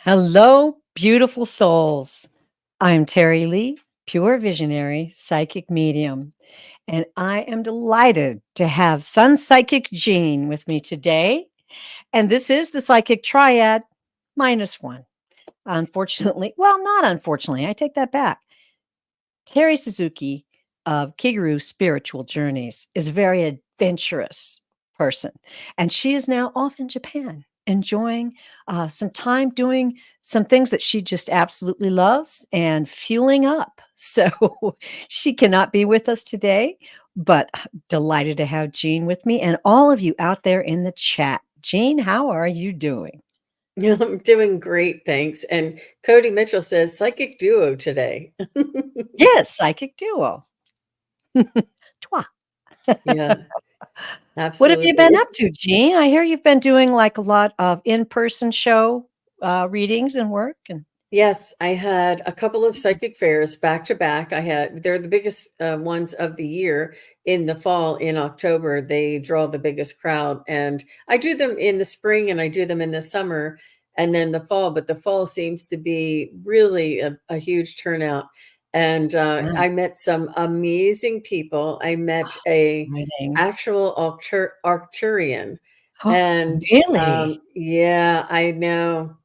Hello, beautiful souls. I'm Teri Lee, pure visionary psychic medium, and I am delighted to have SunPsychic Jean with me today. And this is the Psychic Triad minus one. Unfortunately, well, not unfortunately, I take that back. Terri Suzuki of Kigaru Spiritual Journeys is a very adventurous person, and she is now off in Japan enjoying some time doing some things that she just absolutely loves and fueling up. So she cannot be with us today, but delighted to have Jean with me and all of you out there in the chat. Jean, how are you doing? Yeah, I'm doing great, thanks. And Cody Mitchell says psychic duo today. Yes, psychic duo. Toi. Yeah, What have you absolutely. been up to, Jean? I hear you've been doing, like, a lot of in-person show, readings and work and Yes, I had a couple of psychic fairs back to back. They're the biggest ones of the year in the fall in October. They draw the biggest crowd, and I do them in the spring and I do them in the summer and then the fall. But the fall seems to be really a huge turnout. And yeah. I met some amazing people. I met a Exciting. actual Arcturian, Oh, and really? yeah, I know,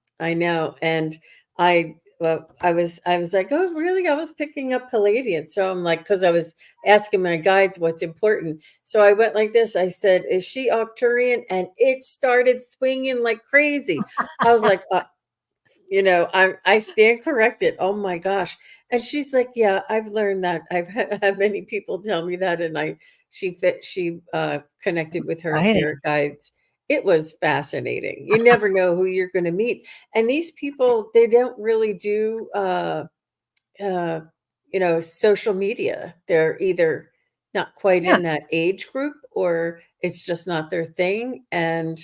and I was like, "Oh, really?" I was picking up Palladian. So I'm like, because I was asking my guides what's important. So I went like this. I said, "Is she Octurian?" And it started swinging like crazy. I was like, I stand corrected. Oh my gosh. And she's like, "Yeah, I've learned that. I've had many people tell me that." And she connected with her Exciting. spirit guides. It was fascinating. You never know who you're going to meet. And these people, they don't really do uh social media. They're either not quite Yeah. in that age group or it's just not their thing. And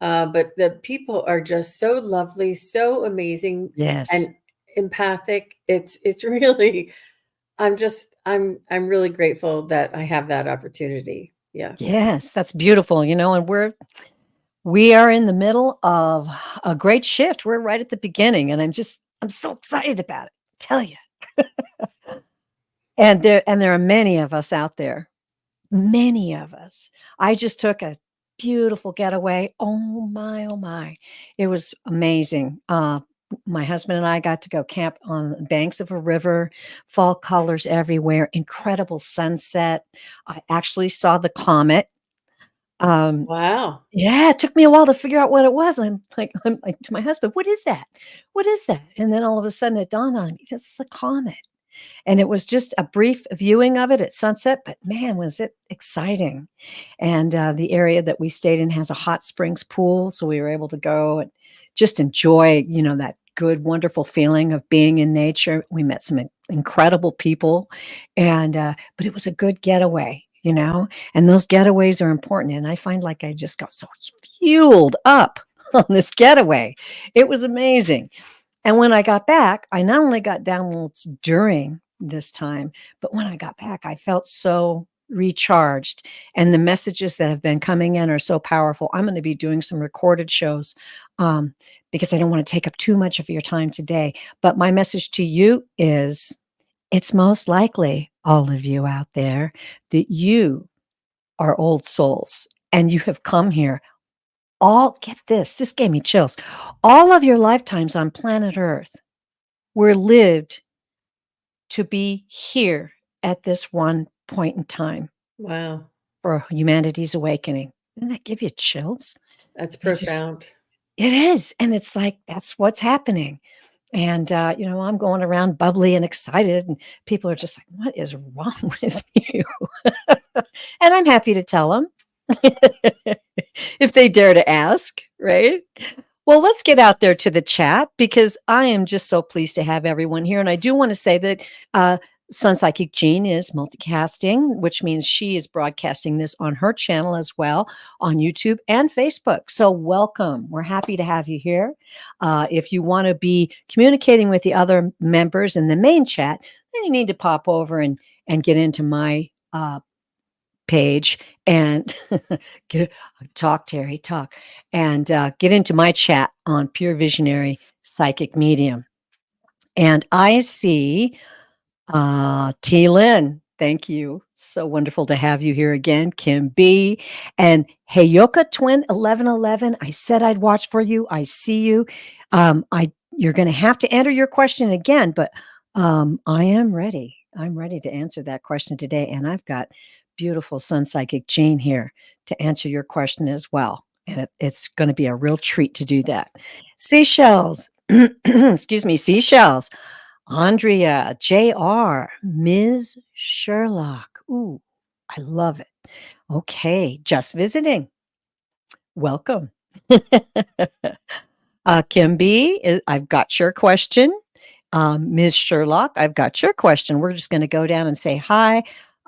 but the people are just so lovely, so amazing Yes. and empathic. It's really I'm really grateful that I have that opportunity. Yeah. Yes, that's beautiful, and we are in the middle of a great shift. We're right at the beginning, and I'm so excited about it, tell you. And there are many of us out there. Many of us. I just took a beautiful getaway. Oh my, oh my. It was amazing. My husband and I got to go camp on the banks of a river, fall colors everywhere, incredible sunset. I actually saw the comet. Um, Wow. yeah, it took me a while to figure out what it was. I'm like to my husband, "What is that? What is that?" And then all of a sudden it dawned on me, it's the comet. And it was just a brief viewing of it at sunset, but man, was it exciting. And, the area that we stayed in has a hot springs pool, so we were able to go and just enjoy, that good, wonderful feeling of being in nature. We met some incredible people, and, but it was a good getaway, and those getaways are important, and I find like I just got so fueled up on this getaway. It was amazing. And when I got back, I not only got downloads during this time, but when I got back, I felt so recharged. And the messages that have been coming in are so powerful. I'm going to be doing some recorded shows um, because I don't want to take up too much of your time today. But my message to you is it's most likely, all of you out there, that you are old souls and you have come here all, get this gave me chills. All of your lifetimes on planet Earth were lived to be here at this one point in time Wow. for humanity's awakening. Doesn't that give you chills? That's It just profound. it is, and it's like, that's what's happening. And, I'm going around bubbly and excited, and people are just like, "What is wrong with you?" And I'm happy to tell them if they dare to ask, right? Well, let's get out there to the chat because I am just so pleased to have everyone here. And I do want to say that Sun Psychic Jean is multicasting, which means she is broadcasting this on her channel as well on YouTube and Facebook. So, welcome. We're happy to have you here. If you want to be communicating with the other members in the main chat, then you need to pop over and get into my page and get talk, Terry, talk, and get into my chat on Pure Visionary Psychic Medium. And I see T. Lynn. Thank you. So wonderful to have you here again, Kim B. And Heyoka Twin 1111. I said I'd watch for you. I see you. You're going to have to enter your question again, but I am ready. I'm ready to answer that question today. And I've got beautiful Sun Psychic Jane here to answer your question as well. And it's going to be a real treat to do that. Seashells. Excuse me, seashells. Andrea, JR, Ms. Sherlock. Ooh, I love it. Okay, just visiting. Welcome. Kim B, I've got your question. Ms. Sherlock, I've got your question. We're just going to go down and say hi.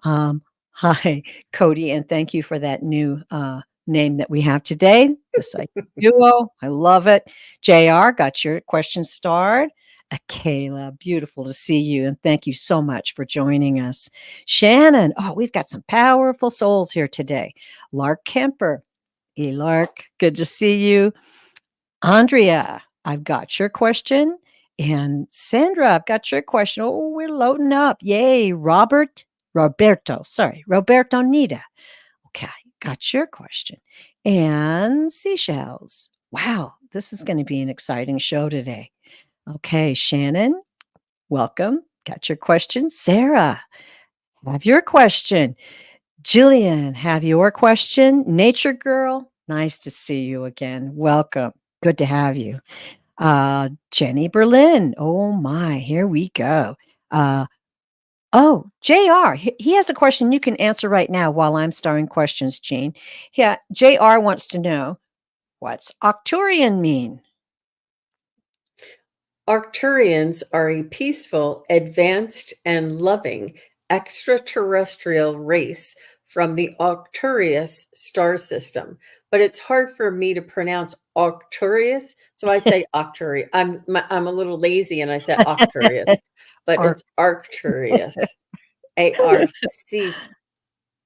Hi, Cody, and thank you for that new name that we have today, the Psychic Duo. I love it. JR, got your question starred. Kayla, beautiful to see you, and thank you so much for joining us. Shannon, oh, we've got some powerful souls here today. Lark Kemper, Lark, good to see you. Andrea, I've got your question. And Sandra, I've got your question. Oh, we're loading up. Yay. Roberto Nita. Okay, got your question. And Seashells. Wow, this is going to be an exciting show today. Okay, Shannon, welcome. Got your question. Sarah, have your question. Jillian, have your question. Nature Girl, nice to see you again. Welcome. Good to have you. Jenny Berlin. Oh my, here we go. Oh, JR, he has a question you can answer right now while I'm starring questions, Jane. Yeah, JR wants to know, what's Arcturian mean? Arcturians are a peaceful, advanced, and loving extraterrestrial race from the Arcturus star system. But it's hard for me to pronounce Arcturus, so I say Arcturus. I'm a little lazy and I say Arcturus, but Arc- it's Arcturus. ARCTUR.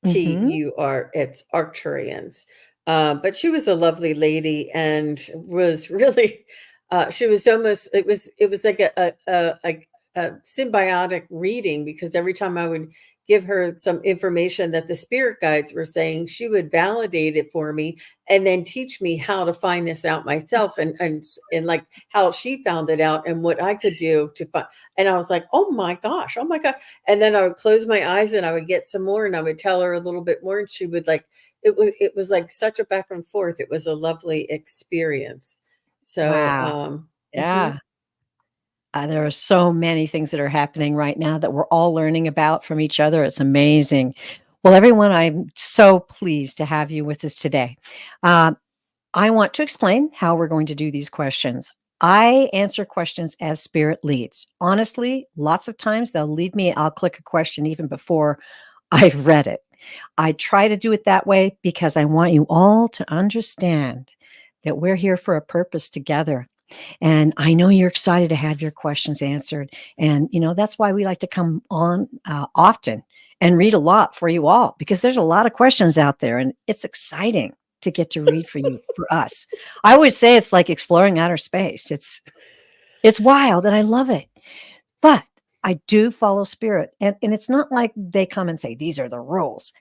Mhm. It's Arcturians. But she was a lovely lady and was really she was almost it was like a symbiotic reading, because every time I would give her some information that the spirit guides were saying, she would validate it for me and then teach me how to find this out myself, and like how she found it out and what I could do to find. And I was like, oh my gosh, oh my God. And then I would close my eyes and I would get some more and I would tell her a little bit more, and she would like it was like such a back and forth. It was a lovely experience. So Wow. mhm. Yeah. There are so many things that are happening right now that we're all learning about from each other. It's amazing. Well, everyone, I'm so pleased to have you with us today. Uh, I want to explain how we're going to do these questions. I answer questions as spirit leads. Honestly, lots of times they'll lead me, I'll click a question even before I've read it. I try to do it that way because I want you all to understand that we're here for a purpose together. And I know you're excited to have your questions answered. And, that's why we like to come on often and read a lot for you all, because there's a lot of questions out there and it's exciting to get to read for us. I always say it's like exploring outer space. It's wild and I love it. But I do follow spirit. And it's not like they come and say, these are the rules.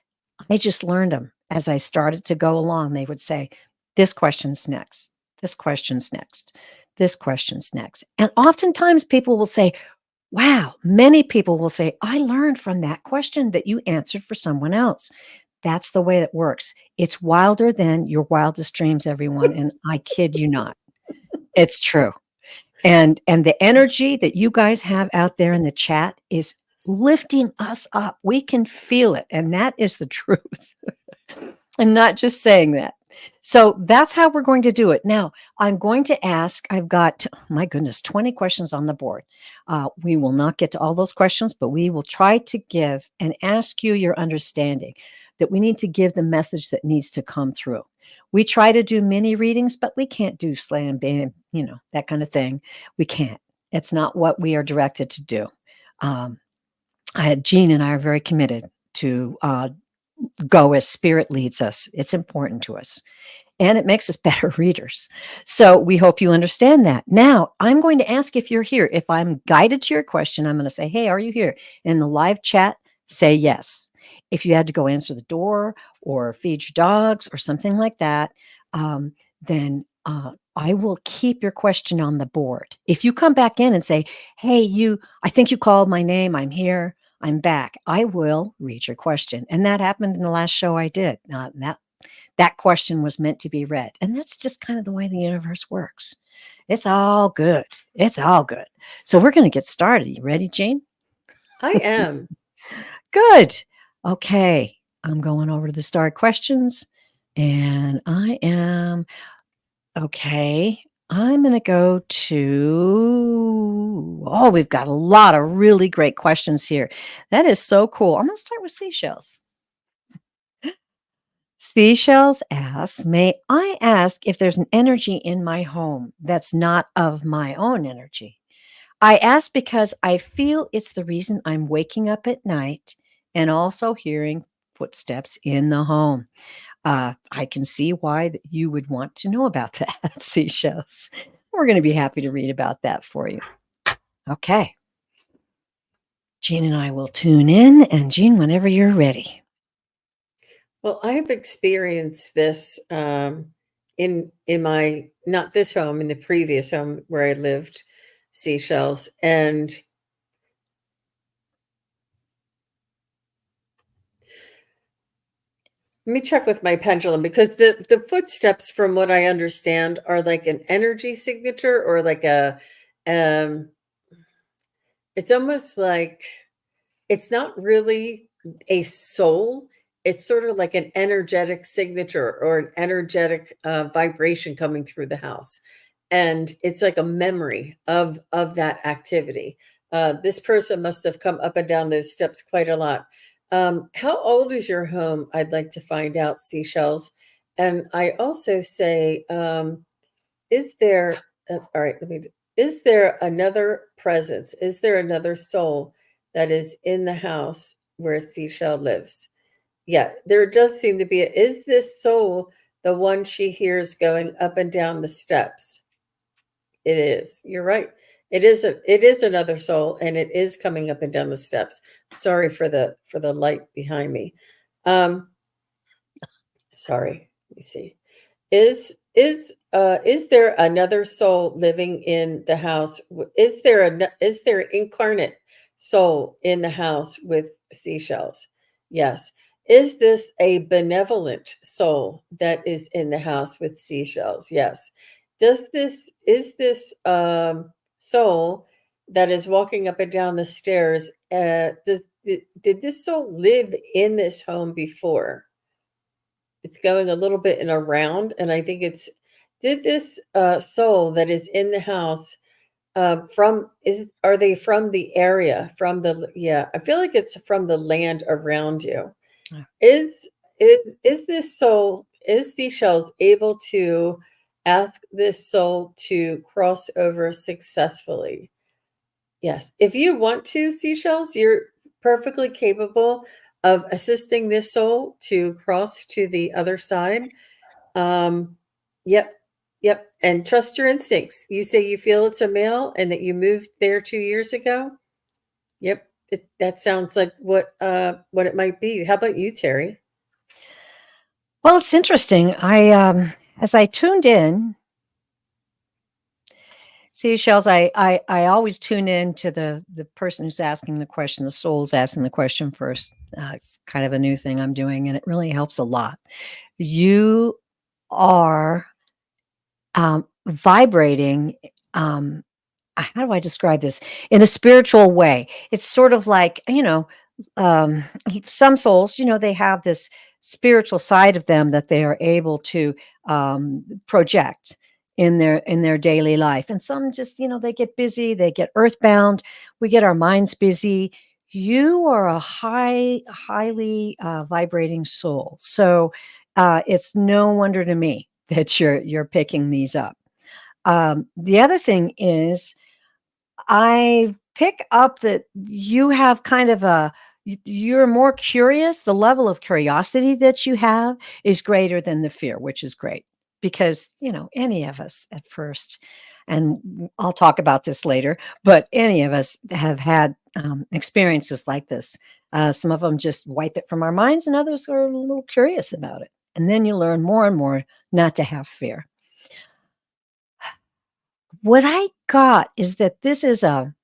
I just learned them as I started to go along. They would say, this question's next. This question's next. This question's next. And oftentimes people will say, wow, many people will say, I learned from that question that you answered for someone else. That's the way it works. It's wilder than your wildest dreams, everyone. And I kid you not. It's true. And the energy that you guys have out there in the chat is lifting us up. We can feel it. And that is the truth. I'm not just saying that. So that's how we're going to do it. Now, I'm going to ask, I've got, my goodness, 20 questions on the board. We will not get to all those questions, but we will try to give and ask you your understanding that we need to give the message that needs to come through. We try to do mini readings, but we can't do slam bam, that kind of thing. We can't. It's not what we are directed to do. Jean and I are very committed to go as spirit leads us. It's important to us. And it makes us better readers. So we hope you understand that. Now, I'm going to ask if you're here. If I'm guided to your question, I'm going to say, hey, are you here? In the live chat, say yes. If you had to go answer the door or feed your dogs or something like that, then I will keep your question on the board. If you come back in and say, hey, I think you called my name. I'm here. I'm back. I will read your question. And that happened in the last show I did. That question was meant to be read. And that's just kind of the way the universe works. It's all good. It's all good. So we're going to get started. You ready, Jane? I am. Good. Okay. I'm going over to the star questions and I am okay. I'm going to go to, we've got a lot of really great questions here. That is so cool. I'm going to start with seashells. Seashells asks, may I ask if there's an energy in my home that's not of my own energy? I ask because I feel it's the reason I'm waking up at night and also hearing footsteps in the home. I can see why you would want to know about that, seashells. We're going to be happy to read about that for you. Okay. Jean and I will tune in, and Jean, whenever you're ready. Well, I've experienced this in my not this home, in the previous home where I lived, seashells, and let me check with my pendulum because the footsteps, from what I understand, are like an energy signature or like a um it's almost like it's not really a soul. It's sort of like an energetic signature or an energetic vibration coming through the house, and it's like a memory of that activity. This person must have come up and down those steps quite a lot. How old is your home? I'd like to find out, seashells. And I also say, is there? All right, is there another presence? Is there another soul that is in the house where Seashell lives? Yeah, there does seem to be. Is this soul the one she hears going up and down the steps? It is. You're right. It is another soul, and it is coming up and down the steps. Sorry for the light behind me. Um, sorry. Let me see. Is there another soul living in the house? Is there an incarnate soul in the house with seashells? Yes. Is this a benevolent soul that is in the house with seashells? Yes. Does this is this soul that is walking up and down the stairs? Did this soul live in this home before? It's going a little bit in a round, and I think it's did this soul that is in the house from is are they from the area, from the yeah, I feel like it's from the land around you. Yeah. Is this soul, is seashells able to ask this soul to cross over successfully? Yes. If you want to, seashells, you're perfectly capable of assisting this soul to cross to the other side. Yep. Yep. And trust your instincts. You say you feel it's a male and that you moved there 2 years ago. Yep. That sounds like what it might be. How about you, Terry? Well, it's interesting. As I tuned in, seashells, I always tune in to the person who's asking the question. The soul's asking the question first. It's kind of a new thing I'm doing, and it really helps a lot. You are vibrating. How do I describe this? In a spiritual way. It's sort of like, some souls, they have this spiritual side of them that they are able to project in their daily life. And some just, they get busy, they get earthbound, we get our minds busy. You are a highly vibrating soul. So it's no wonder to me that you're picking these up. The other thing is I pick up that you have kind of you're more curious. The level of curiosity that you have is greater than the fear, which is great because, any of us at first, and I'll talk about this later, but any of us have had experiences like this. Some of them just wipe it from our minds, and others are a little curious about it. And then you learn more and more not to have fear. What I got is that this is a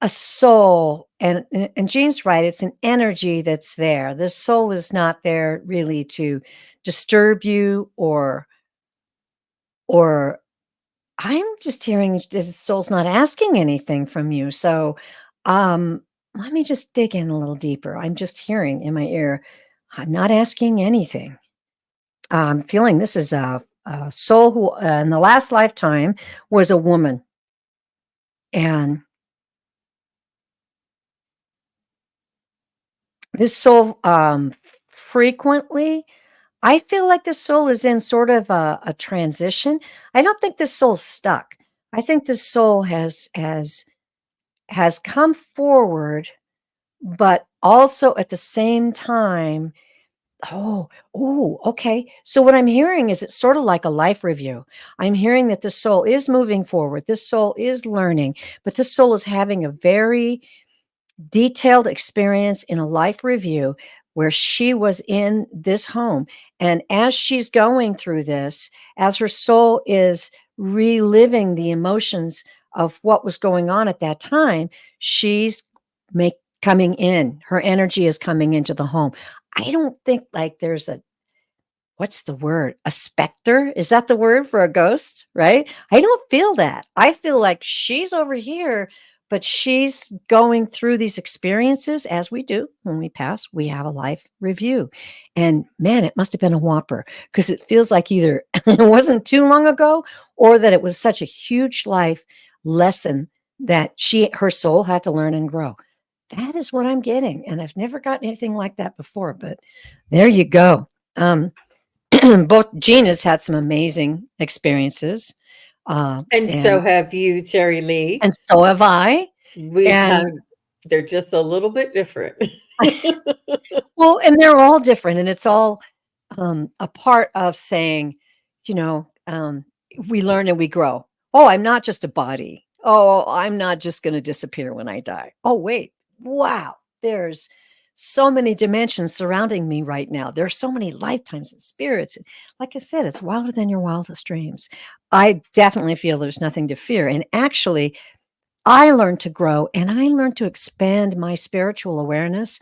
soul, and Jean's right, it's an energy that's there. This soul is not there really to disturb you, or I'm just hearing this soul's not asking anything from you. So let me just dig in a little deeper. I'm just hearing in my ear, I'm not asking anything. I'm feeling this is a soul who in the last lifetime was a woman. And this soul frequently, I feel like this soul is in sort of a transition. I don't think this soul's stuck. I think this soul has come forward, but also at the same time, okay. So what I'm hearing is it's sort of like a life review. I'm hearing that the soul is moving forward. This soul is learning, but this soul is having a very detailed experience in a life review where she was in this home. And as she's going through this, as her soul is reliving the emotions of what was going on at that time, she's coming in. Her energy is coming into the home. I don't think like there's what's the word? A specter? Is that the word for a ghost? Right? I don't feel that. I feel like she's over here, but she's going through these experiences as we do when we pass. We have a life review. And man, it must have been a whopper because it feels like either it wasn't too long ago or that it was such a huge life lesson that her soul had to learn and grow. That is what I'm getting. And I've never gotten anything like that before, but there you go. Both Jean has had some amazing experices. And so have you, Teri Lee. And so have I. They're just a little bit different. Well, and they're all different. And it's all a part of saying, we learn and we grow. Oh, I'm not just a body. Oh, I'm not just going to disappear when I die. Oh, wait. Wow. There's so many dimensions surrounding me right now. There's so many lifetimes and spirits. Like I said, it's wilder than your wildest dreams. I definitely feel there's nothing to fear. And actually, I learned to grow and I learned to expand my spiritual awareness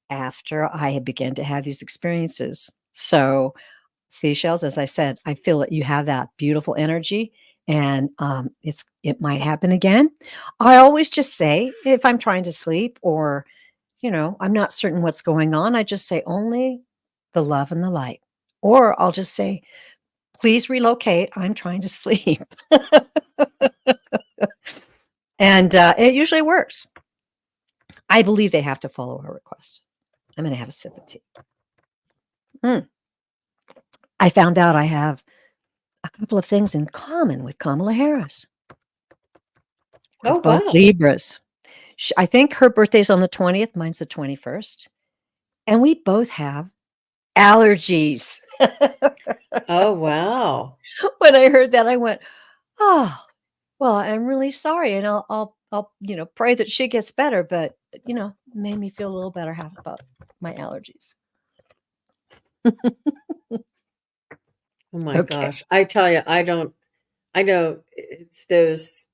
after I had begun to have these experiences. So, seashells, as I said, I feel that you have that beautiful energy, and it might happen again. I always just say, if I'm trying to sleep or I'm not certain what's going on, I just say only the love and the light. Or I'll just say, please relocate. I'm trying to sleep. And it usually works. I believe they have to follow our request. I'm going to have a sip of tea. I found out I have a couple of things in common with Kamala Harris. We're both Libras. I think her birthday's on the 20th. Mine's the 21st. And we both have allergies. Oh, wow. When I heard that, I went, oh, well, I'm really sorry. And I'll pray that she gets better. But, it made me feel a little better about my allergies. Oh my gosh. I tell you, I know it's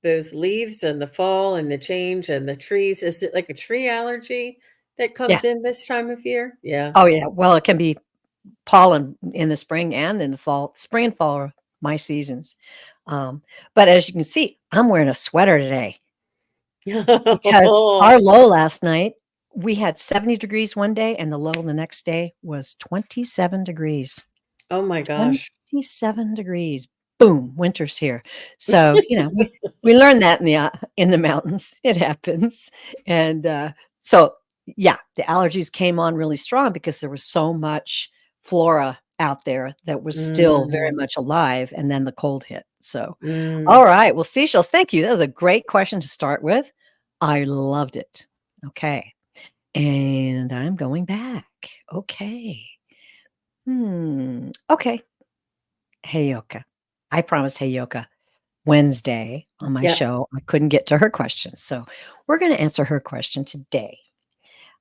those leaves and the fall and the change and the trees. Is it like a tree allergy that comes in this time of year? Yeah. Oh yeah. Well, it can be pollen in the spring and in the fall. Spring and fall are my seasons. But as you can see, I'm wearing a sweater today because our low last night, we had 70 degrees one day and the low the next day was 27 degrees. Oh my gosh. 27 degrees. Boom, winter's here. So, we learned that in the mountains. It happens. And so, yeah, the allergies came on really strong because there was so much flora out there that was still very much alive. And then the cold hit. So, all right. Well, seashells, thank you. That was a great question to start with. I loved it. Okay. And I'm going back. Okay. Okay. Heyoka. I promised Heyoka Wednesday on my Yeah. show. I couldn't get to her question. So we're going to answer her question today.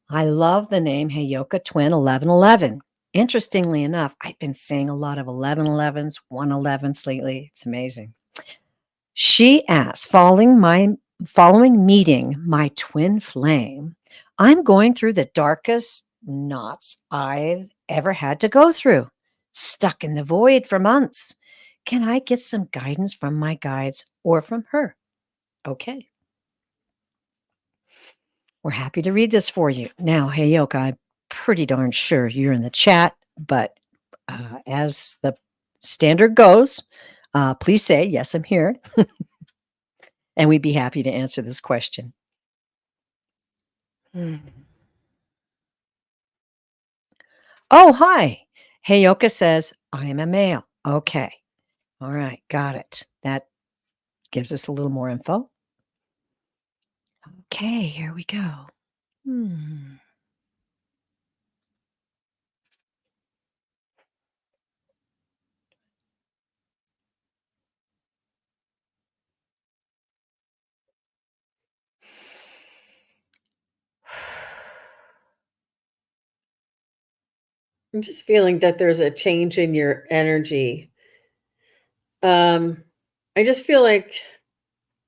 I love the name Heyoka Twin 1111. Interestingly enough, I've been seeing a lot of 1111s, 111s lately. It's amazing. She asked, following meeting my twin flame, I'm going through the darkest knots I've ever had to go through, stuck in the void for months. Can I get some guidance from my guides or from her? Okay. We're happy to read this for you. Now, hey, Yoka, I'm pretty darn sure you're in the chat, but as the standard goes, please say, yes, I'm here. And we'd be happy to answer this question. Oh, hi. Heyoka says, I am a male. Okay. All right. Got it. That gives us a little more info. Okay. Here we go. I'm just feeling that there's a change in your energy. I just feel like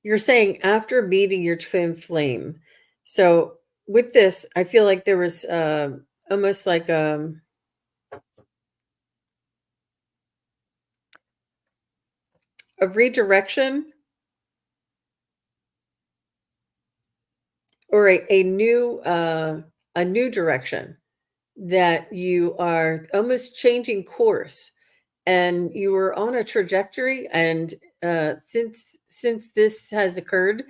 you're saying after meeting your twin flame. So with this, I feel like there was almost like a redirection or a new direction that you are almost changing course, and you were on a trajectory, and since this has occurred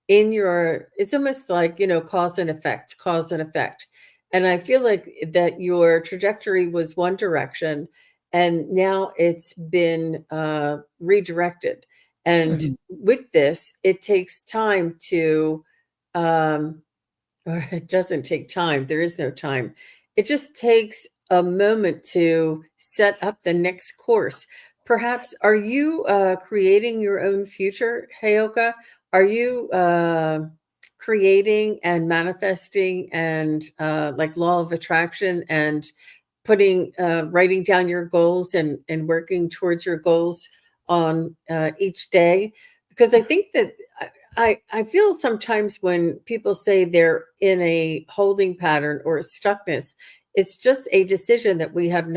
in your, it's almost like, cause and effect. And I feel like that your trajectory was one direction, and now it's been redirected. And Mhm. with this, it takes time to um or it doesn't take time. There is no time. It just takes a moment to set up the next course. Perhaps, are you creating your own future, Heyoka? Are you creating and manifesting and like law of attraction and writing down your goals and working towards your goals on each day? Because I think that I feel sometimes when people say they're in a holding pattern or a stuckness, it's just a decision that we have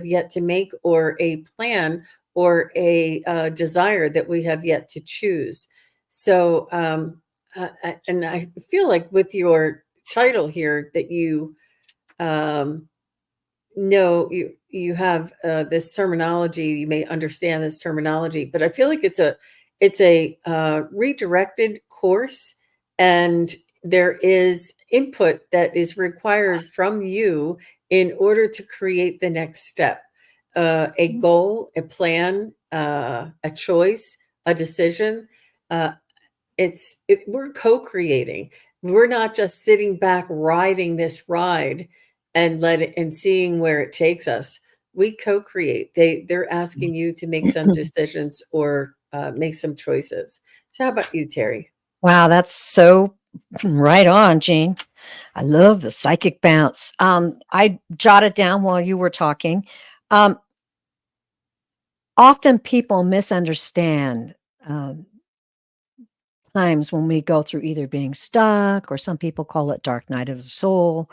yet to make, or a plan, or a desire that we have yet to choose. So, and I feel like with your title here that you know, you have this terminology. You may understand this terminology, but I feel like it's a redirected course, and there is input that is required from you in order to create the next step, a goal, a plan, a choice, a decision. Uh, we're co-creating. We're not just sitting back riding this ride and seeing where it takes us. We co-create. They're asking you to make some decisions, or make some choices. So how about you, Terry? Wow, that's so right on, Jean. I love the psychic bounce. I jotted down while you were talking. Um, Often people misunderstand times when we go through either being stuck, or some people call it dark night of the soul.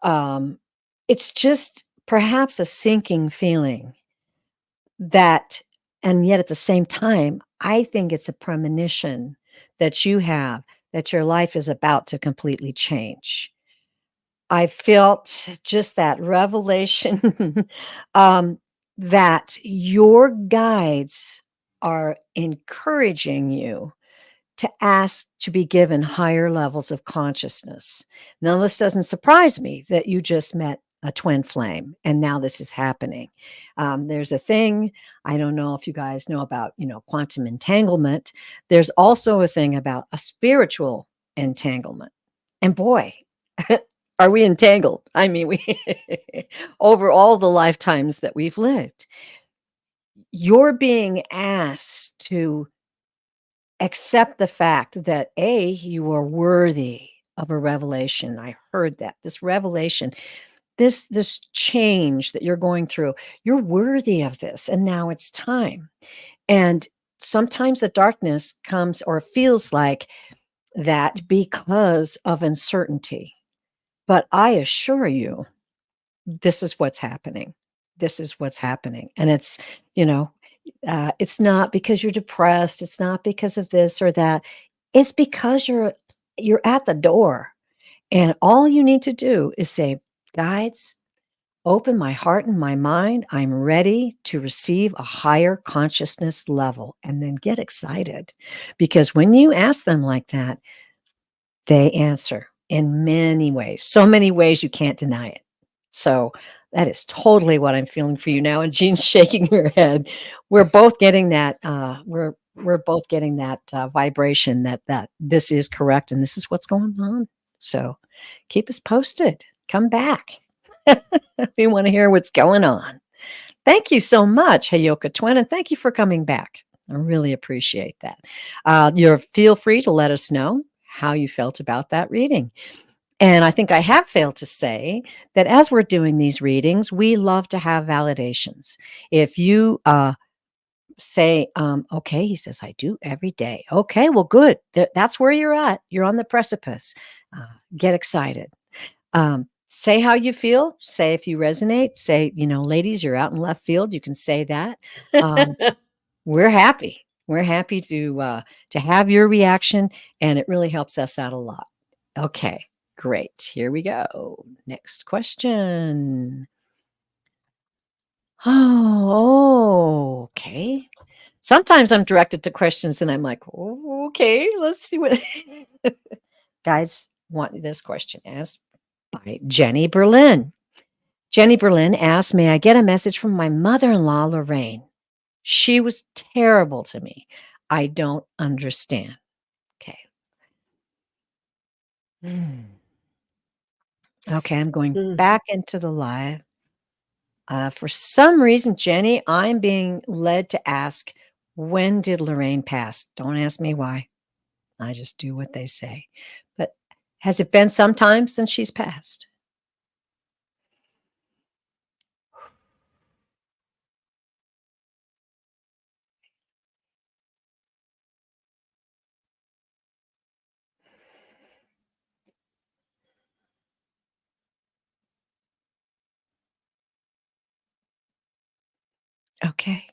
Um, it's just perhaps a sinking feeling that, and yet at the same time, I think it's a premonition that you have that your life is about to completely change. I felt just that revelation um, that your guides are encouraging you to ask to be given higher levels of consciousness. Now, this doesn't surprise me that you just met a twin flame and now this is happening. There's a thing, I don't know if you guys know about, quantum entanglement. There's also a thing about a spiritual entanglement. And boy, Are we entangled? I mean, we over all the lifetimes that we've lived, you're being asked to accept the fact that A, you are worthy of a revelation. I heard that. This revelation, this change that you're going through, you're worthy of this, and now it's time. And sometimes the darkness comes or feels like that because of uncertainty. But I assure you, this is what's happening. This is what's happening. And it's, you know, it's not because you're depressed. It's not because of this or that. It's because you're at the door. And all you need to do is say, guides, open my heart and my mind. I'm ready to receive a higher consciousness level. And then get excited. Because when you ask them like that, they answer in many ways, so many ways you can't deny it. So that is totally what I'm feeling for you now. And Jean's shaking her head. We're both getting that. We're both getting that vibration that this is correct and this is what's going on. So keep us posted. Come back. We want to hear what's going on. Thank you so much, Hayoka Twin, and thank you for coming back. I really appreciate that. Feel free to let us know how you felt about that reading. And I think I have failed to say that as we're doing these readings, we love to have validations. If you say, okay, he says, I do every day. Okay, well, good. That's where you're at. You're on the precipice. Get excited. Say how you feel. Say if you resonate. Say, ladies, you're out in left field. You can say that. We're happy. We're happy to have your reaction, and it really helps us out a lot. Okay, great. Here we go. Next question. Oh, okay. Sometimes I'm directed to questions, and I'm like, oh, okay, let's see what guys want this question asked by Jenny Berlin. Jenny Berlin asked, may I get a message from my mother-in-law, Lorraine? She was terrible to me. I don't understand. Okay. Okay, I'm going back into the live. For some reason, Jenny, I'm being led to ask, when did Lorraine pass? Don't ask me why. I just do what they say. But has it been some time since she's passed? Okay.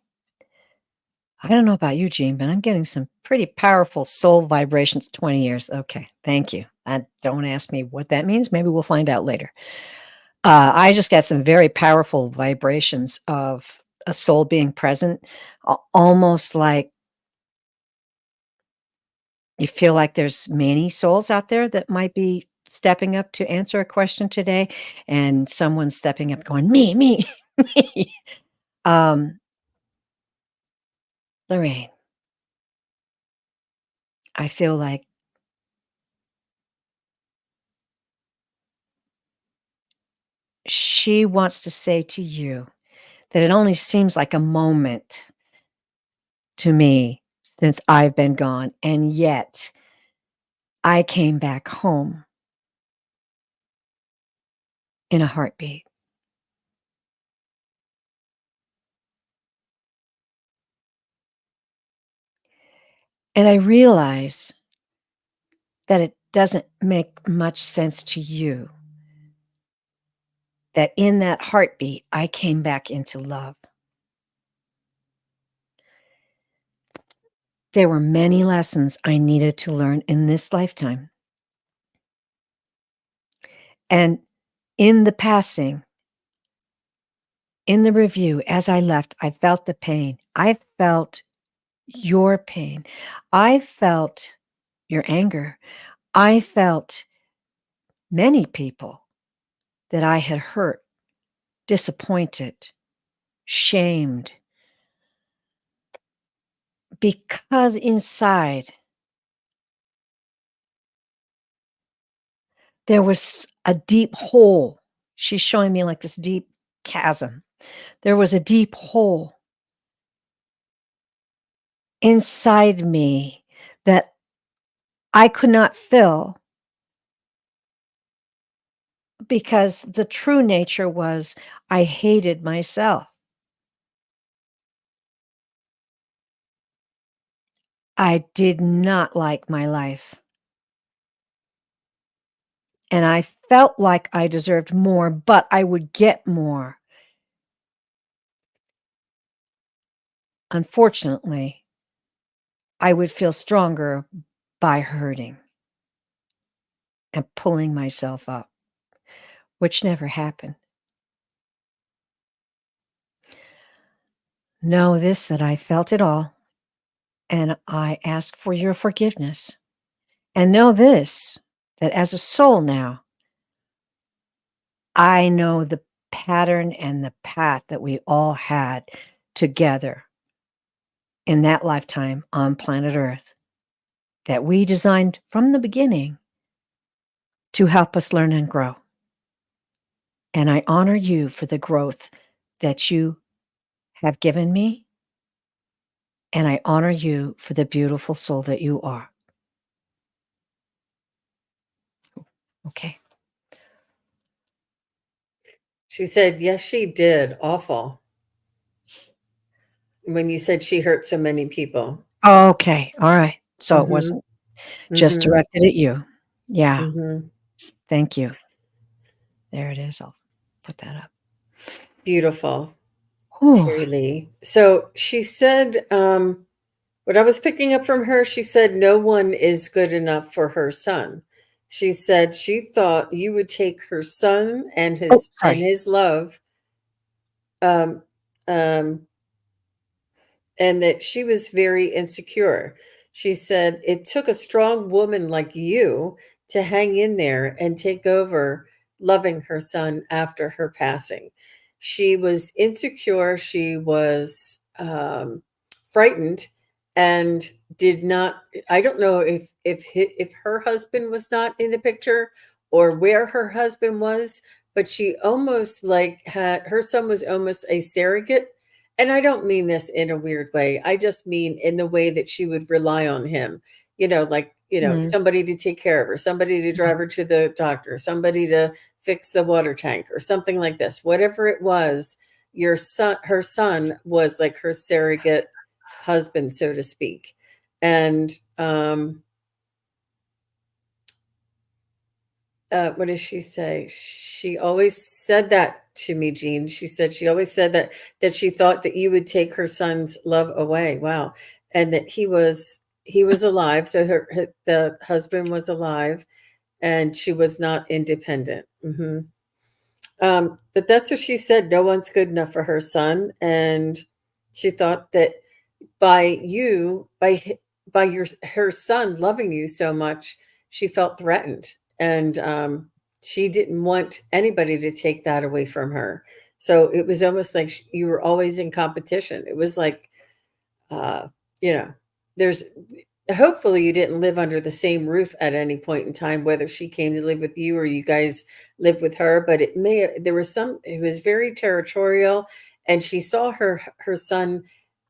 I don't know about you, Jean, but I'm getting some pretty powerful soul vibrations. 20 years. Okay. Thank you. Don't ask me what that means. Maybe we'll find out later. I just got some very powerful vibrations of a soul being present, almost like you feel like there's many souls out there that might be stepping up to answer a question today, and someone's stepping up going, me, me, me. Lorraine, I feel like she wants to say to you that it only seems like a moment to me since I've been gone, and yet I came back home in a heartbeat. And I realize that it doesn't make much sense to you that in that heartbeat, I came back into love. There were many lessons I needed to learn in this lifetime. And in the passing, in the review, as I left, I felt the pain. I felt your pain. I felt your anger. I felt many people that I had hurt, disappointed, shamed, because inside there was a deep hole. She's showing me like this deep chasm. There was a deep hole inside me that I could not fill because the true nature was I hated myself. I did not like my life. And I felt like I deserved more, but I would get more. Unfortunately, I would feel stronger by hurting and pulling myself up, which never happened. Know this, that I felt it all, and I ask for your forgiveness. And know this, that as a soul now, I know the pattern and the path that we all had together in that lifetime on planet Earth that we designed from the beginning to help us learn and grow. And I honor you for the growth that you have given me. And I honor you for the beautiful soul that you are. Okay. She said, yes, she did. Awful. When you said she hurt so many people. Okay. All right. So it Mhm. wasn't just Mhm. directed at you. Yeah. Mhm. Thank you. There it is. I'll put that up. Beautiful, Whew. Teri Lee. So she said, what I was picking up from her, she said no one is good enough for her son. She said she thought you would take her son and Oh, sorry. his love, um, um, and that she was very insecure. She said it took a strong woman like you to hang in there and take over loving her son after her passing. She was insecure, she was frightened, and did not. I don't know if her husband was not in the picture or where her husband was, but she almost like had her son was almost a surrogate, and I don't mean this in a weird way. I just mean in the way that she would rely on him, like, Mm, somebody to take care of her, somebody to drive her to the doctor, somebody to fix the water tank or something like this. Whatever it was, her son was like her surrogate husband, so to speak. And what does she say? She always said that to me, Jean. She said she always said that she thought that you would take her son's love away. Wow. And that he was alive. So the husband was alive, and she was not independent. But that's what she said. No one's good enough for her son, and she thought that by you, by your her son loving you so much, she felt threatened, and she didn't want anybody to take that away from her. So it was almost like you were always in competition. It was like, uh, you know, there's hopefully you didn't live under the same roof at any point in time, whether she came to live with you or you guys lived with her. But there was it was very territorial, and she saw her son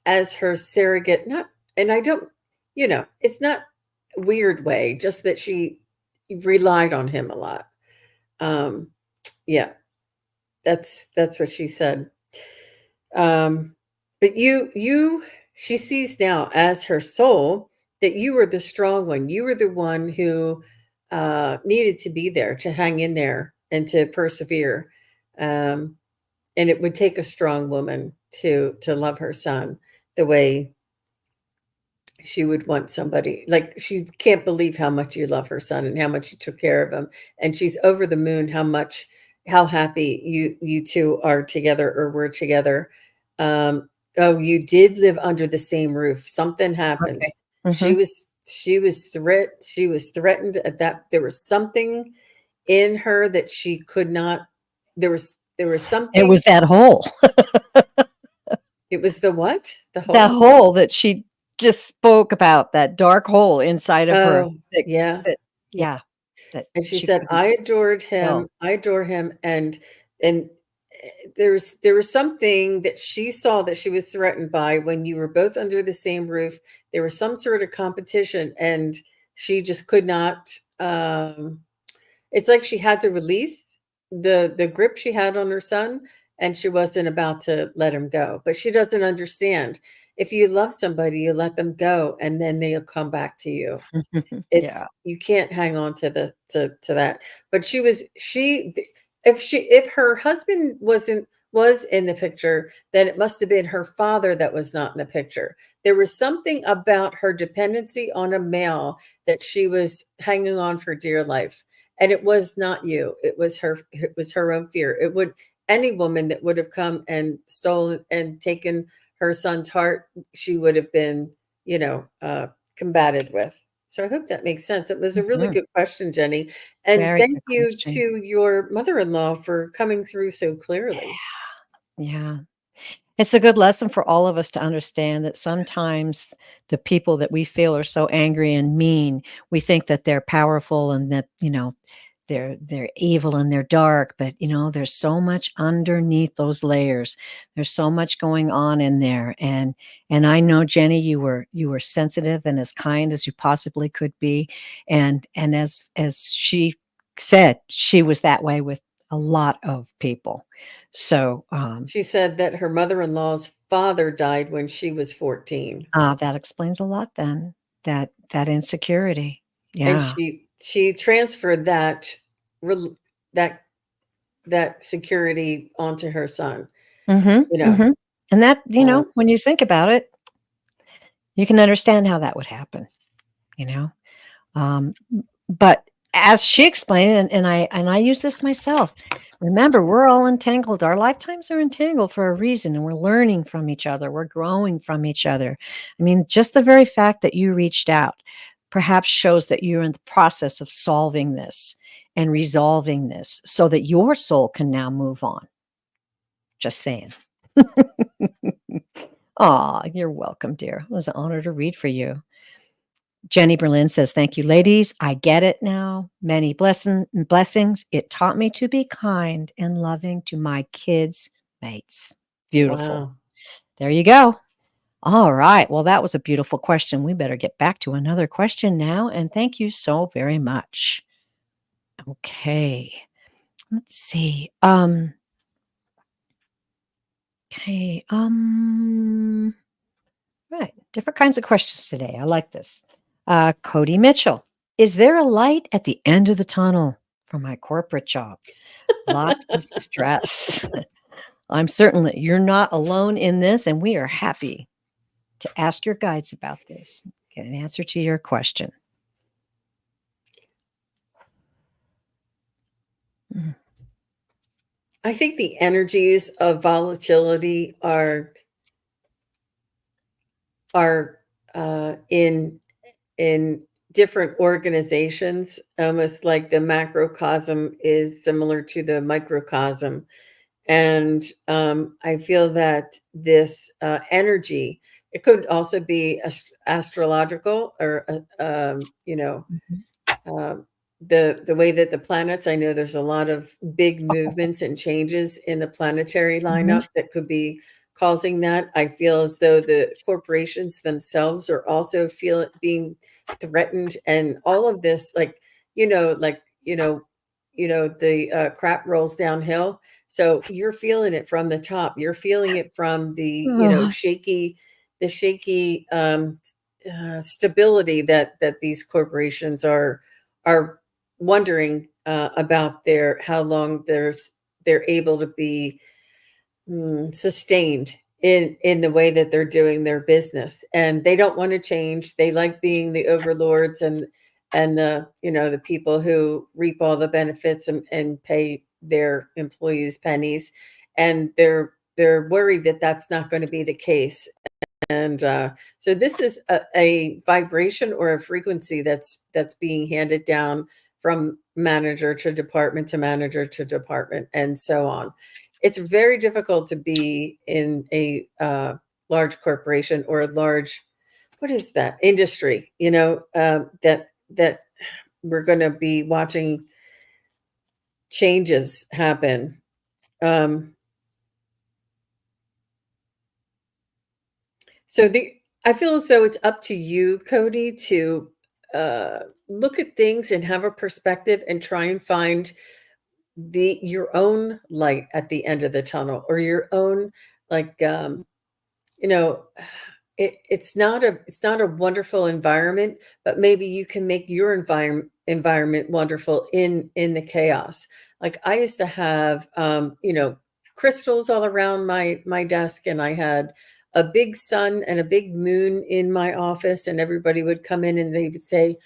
as her surrogate. Not, and I don't, it's not a weird way, just that she relied on him a lot. Um, yeah, that's what she said. Um, but she sees now as her soul that you were the strong one. You were the one who needed to be there, to hang in there and to persevere. Um, and it would take a strong woman to love her son the way she would want somebody. Like, she can't believe how much you love her son and how much you took care of him, and she's over the moon how happy you two are together, or were together. Oh, you did live under the same roof. Something happened. okay. Mhm. She was threatened at that. There was something in her that she could not. There was It something. was that hole, It was the what? The that hole? hole that she just spoke about, that dark hole inside of her Oh, that yeah. that Yeah. yeah. that And she she said, couldn't "I adored tell. him. I adore him." And there was something that she saw that she was threatened by when you were both under the same roof. There was some sort of competition, and she just could not. It's like she had to release the grip she had on her son, and she wasn't about to let him go. But she doesn't understand. If you love somebody, you let them go, and then they'll come back to you. It's Yeah. you can't hang on to the to that. But she if her husband was in the picture, then it must have been her father that was not in the picture. There was something about her dependency on a male that she was hanging on for dear life. And it was not you. It was her own fear. It would any woman that would have come and stolen and taken her son's heart, she would have been, combated with. So I hope that makes sense. It was a really Mhm. good question, Jenny. And Very thank good you question. to your mother-in-law for coming through so clearly. Yeah. It's a good lesson for all of us to understand that sometimes the people that we feel are so angry and mean, we think that they're powerful and that, they're evil and they're dark, but there's so much underneath those layers. There's so much going on in there. And I know, Jenny, you were sensitive and as kind as you possibly could be. And as she said, she was that way with a lot of people. So She said that her mother-in-law's father died when she was 14. that explains a lot then, that insecurity. And Yeah. she transferred rel- that that security onto her son, Mhm, you know. mhm. And that, Um, when you think about it, you can understand how that would happen, you know? But as she explained, and I use this myself, remember, we're all entangled. Our lifetimes are entangled for a reason, and we're learning from each other. We're growing from each other. I mean, just the very fact that you reached out perhaps shows that you're in the process of solving this and resolving this so that your soul can now move on. Just saying. Aw, you're welcome, dear. It was an honor to read for you. Jenny Berlin says, "Thank you, ladies. I get it now. Many blessings. It taught me to be kind and loving to my kids' mates." Beautiful. wow. There you go. All right. Well, that was a beautiful question. We better get back to another question now. And thank you so very much. Okay. Let's see. Okay. Right. Different kinds of questions today. I like this. Cody Mitchell. Is there a light at the end of the tunnel for my corporate job? Lots of stress. I'm certainly, you're not alone in this, and we are happy to ask your guides about this, get an answer to your question. Mm. I think the energies of volatility are in different organizations, almost like the macrocosm is similar to the microcosm. And I feel that this energy, it could also be astrological or, Mhm. um, the way that the planets, I know there's a lot of big movements and changes in the planetary Mhm. lineup that could be causing that. I feel as though the corporations themselves are also being threatened, and all of this, the crap rolls downhill. So you're feeling it from the top. You're feeling it from Ugh. the shaky stability that these corporations are wondering about their how long they're able to be sustained in the way that they're doing their business, and they don't want to change. They like being the overlords and the people who reap all the benefits and pay their employees pennies, and they're worried that that's not going to be the case. And so this is a vibration or a frequency that's being handed down from manager to department to manager to department and so on. It's very difficult to be in a large corporation or a large, what is that industry? That we're going to be watching changes happen. So I feel as though it's up to you, Cody, to look at things and have a perspective and try and find your own light at the end of the tunnel, or your own, like, you know, it's not a wonderful environment, but maybe you can make your environment wonderful in the chaos. Like, I used to have, crystals all around my desk, and I had a big sun and a big moon in my office, and everybody would come in and they would say,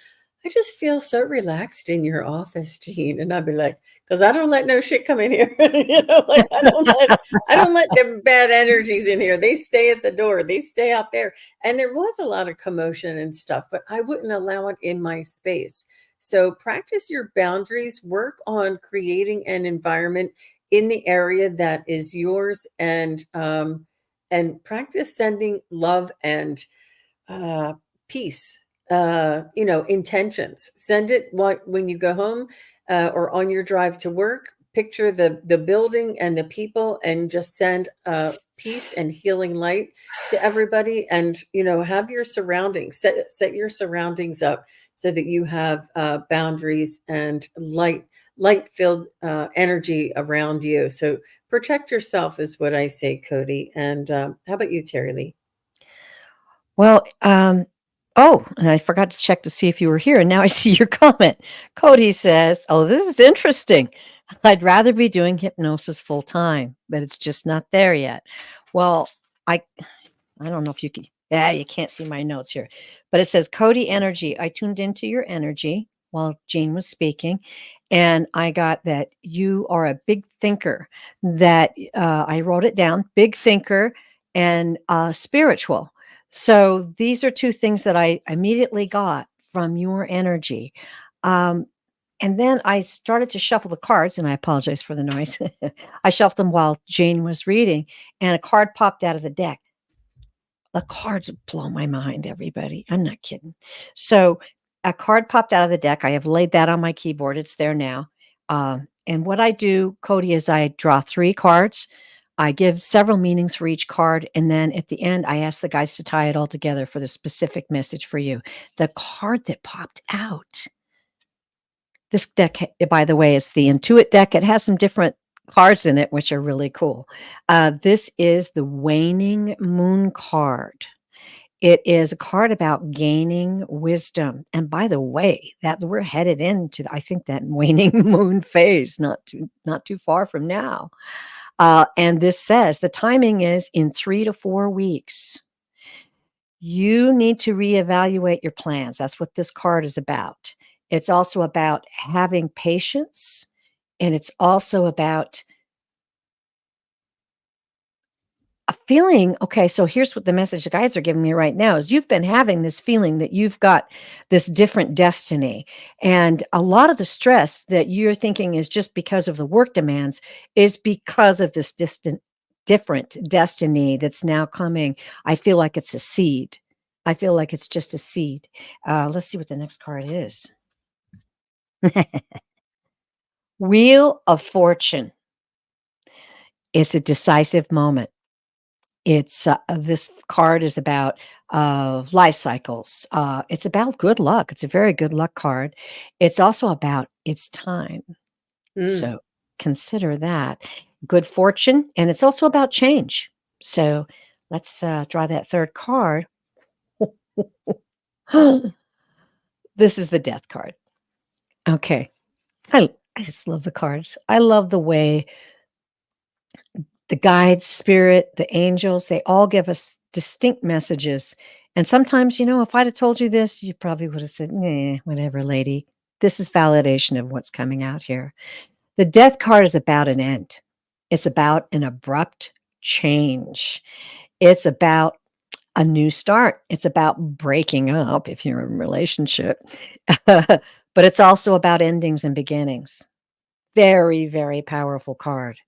"I just feel so relaxed in your office, Jean." And I'd be like, "Because I don't let no shit come in here." Like, I don't let them bad energies in here. They stay at the door. They stay out there. And there was a lot of commotion and stuff, but I wouldn't allow it in my space. So practice your boundaries, work on creating an environment in the area that is yours, and practice sending love and peace, intentions. Send it when you go home, or on your drive to work. Picture the building and the people, and just send peace and healing light to everybody. And have your surroundings, set your surroundings up so that you have boundaries and light filled energy around you. So protect yourself is what I say, Cody. And how about you, Terri Lee? Well, oh, and I forgot to check to see if you were here, and now I see your comment. Cody says, "Oh, this is interesting. I'd rather be doing hypnosis full time, but it's just not there yet." Well, I I don't know if you can. Yeah, you can't see my notes here, but it says, "Cody energy. I tuned into your energy while Jane was speaking, and I got that you are a big thinker. That I wrote it down: big thinker and spiritual. So these are two things that I immediately got from your energy." And then I started to shuffle the cards, and I apologize for the noise. I shuffled them while Jane was reading, and a card popped out of the deck. The cards blow my mind, everybody. I'm not kidding. So a card popped out of the deck. I have laid that on my keyboard. It's there now. And what I do, Cody, is I draw 3 cards. I give several meanings for each card. And then at the end, I ask the guys to tie it all together for the specific message for you. The card that popped out, this deck, by the way, is the Intuit deck. It has some different cards in it, which are really cool. This is the Waning Moon card. It is a card about gaining wisdom. And by the way, that we're headed into, I think, that waning moon phase, not too far from now. And this says the timing is in 3 to 4 weeks. You need to reevaluate your plans. That's what this card is about. It's also about having patience, and it's also about a feeling. Okay, so here's what the message the guys are giving me right now is you've been having this feeling that you've got this different destiny. And a lot of the stress that you're thinking is just because of the work demands is because of this different destiny that's now coming. I feel like it's a seed. I feel like it's just a seed. Let's see what the next card is. Wheel of Fortune. It's a decisive moment. It's this card is about life cycles. It's about good luck. It's a very good luck card. It's also about it's time. So consider that good fortune, and it's also about change. So let's draw that third card. This is the Death card. Okay, I just love the cards. I love the way the guides, spirit, the angels, they all give us distinct messages. And sometimes, if I'd have told you this, you probably would have said, nah, whatever, lady. This is validation of what's coming out here. The Death card is about an end. It's about an abrupt change. It's about a new start. It's about breaking up if you're in a relationship. But it's also about endings and beginnings. Very, very powerful card.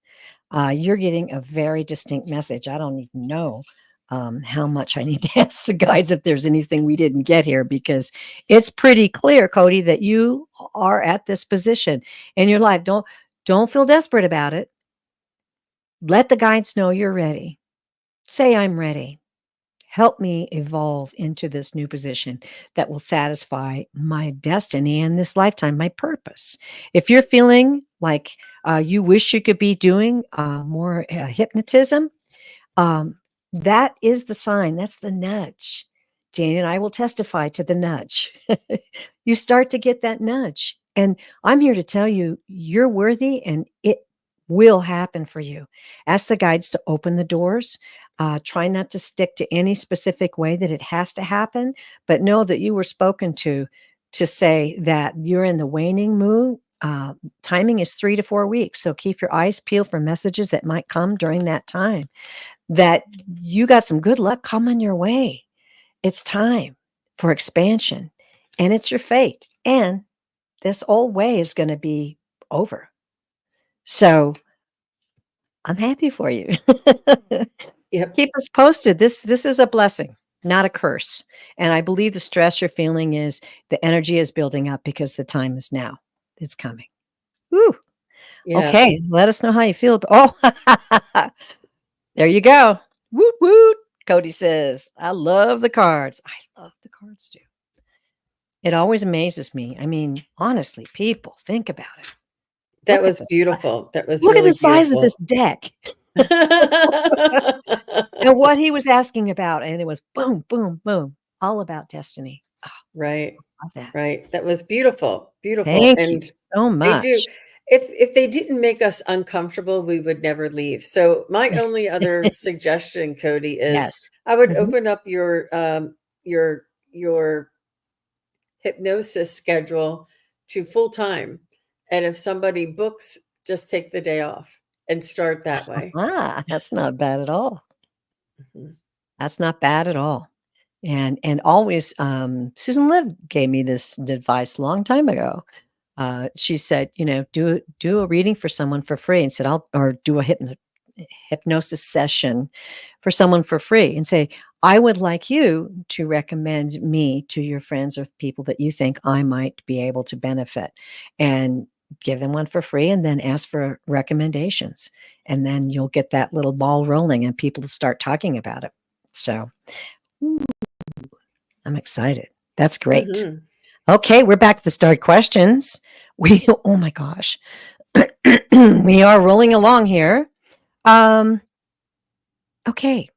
You're getting a very distinct message. I don't even know how much I need to ask the guides if there's anything we didn't get here, because it's pretty clear, Cody, that you are at this position in your life. Don't feel desperate about it. Let the guides know you're ready. Say, I'm ready. Help me evolve into this new position that will satisfy my destiny in this lifetime, my purpose. If you're feeling like you wish you could be doing more hypnotism, um, that is the sign. That's the nudge. Jane and I will testify to the nudge. You start to get that nudge. And I'm here to tell you, you're worthy and it will happen for you. Ask the guides to open the doors. Try not to stick to any specific way that it has to happen, but know that you were spoken to say that you're in the waning mood. Timing is 3 to 4 weeks. So keep your eyes peeled for messages that might come during that time. That you got some good luck coming your way. It's time for expansion, and it's your fate. And this old way is going to be over. So I'm happy for you. Yep. Keep us posted. This is a blessing, not a curse. And I believe the stress you're feeling is the energy is building up because the time is now. It's coming. Woo. Yeah. Okay. Let us know how you feel. Oh, there you go. Woot woot. Cody says, I love the cards. I love the cards too. It always amazes me. I mean, honestly, people, think about it. That Look at was this. beautiful. That was Look at really the size of this beautiful. deck. And what he was asking about, and it was boom, boom, boom, all about destiny. Oh, Right. love that. Right. That was beautiful. Beautiful. Thank you And so they do. much. If they didn't make us uncomfortable, we would never leave. So my only other suggestion, Cody, is Yes. I would Mhm. open up your hypnosis schedule to full time. And if somebody books, just take the day off and start that way. That's not bad at all. Mhm. That's not bad at all. And always, Susan Liv gave me this advice a long time ago. She said, do a reading for someone for free, and said, or do a hypnosis session for someone for free, and say, I would like you to recommend me to your friends or people that you think I might be able to benefit, and give them one for free, and then ask for recommendations. And then you'll get that little ball rolling and people to start talking about it. So I'm excited. That's great. Mhm. Okay, we're back to the start questions. Oh my gosh, we are rolling along here. Okay,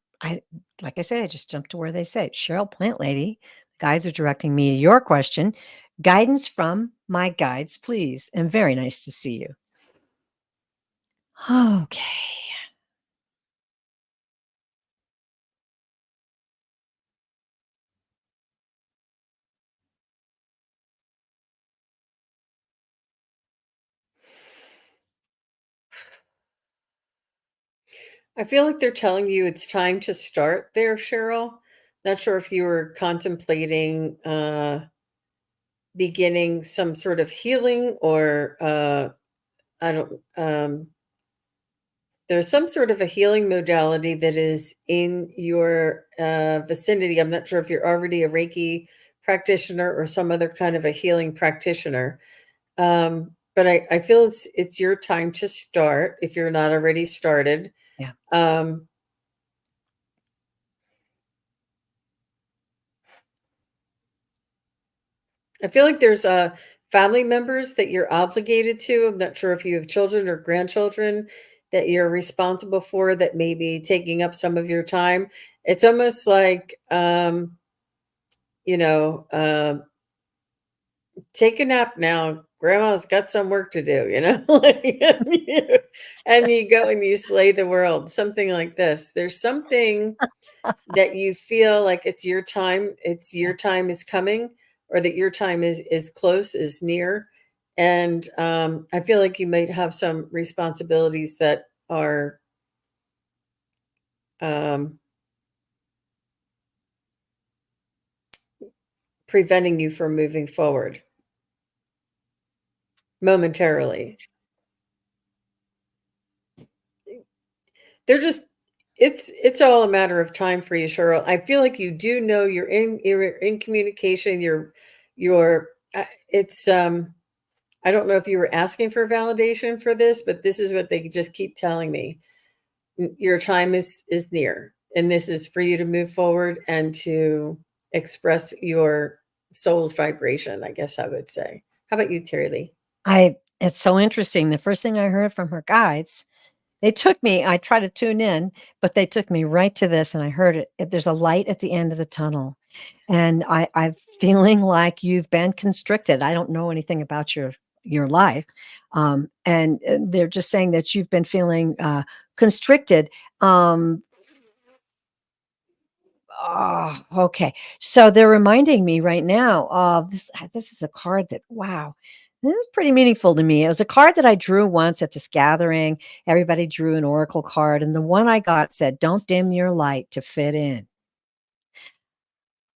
like I said, I just jumped to where they say Cheryl Plant Lady. Guides are directing me to your question. Guidance from my guides, please. And very nice to see you. Okay. I feel like they're telling you it's time to start there, Cheryl. Not sure if you were contemplating beginning some sort of healing or I don't there's some sort of a healing modality that is in your vicinity. I'm not sure if you're already a Reiki practitioner or some other kind of a healing practitioner. But I feel it's your time to start if you're not already started. Yeah. Um, I feel like there's family members that you're obligated to. I'm not sure if you have children or grandchildren that you're responsible for that may be taking up some of your time. It's almost like, you know, take a nap now. Grandma's got some work to do, like, and you go and you slay the world, something like this. There's something that you feel like it's Yeah. your time is coming, or that your time is close, is near. And I feel like you might have some responsibilities that are um, preventing you from moving forward momentarily. They're just It's all a matter of time for you, Cheryl. I feel like you do know you're in communication. You're it's I don't know if you were asking for validation for this, but this is what they just keep telling me. Your time is near, and this is for you to move forward and to express your soul's vibration, I guess I would say. How about you, Terry Lee? It's so interesting. The first thing I heard from her guides, they took me, I tried to tune in, but they took me right to this and I heard it. There's a light at the end of the tunnel. And I'm feeling like you've been constricted. I don't know anything about your life. And they're just saying that you've been feeling constricted. Okay. So they're reminding me right now of this. This is a card that, wow, this is pretty meaningful to me. It was a card that I drew once at this gathering. Everybody drew an oracle card, and the one I got said, "Don't dim your light to fit in."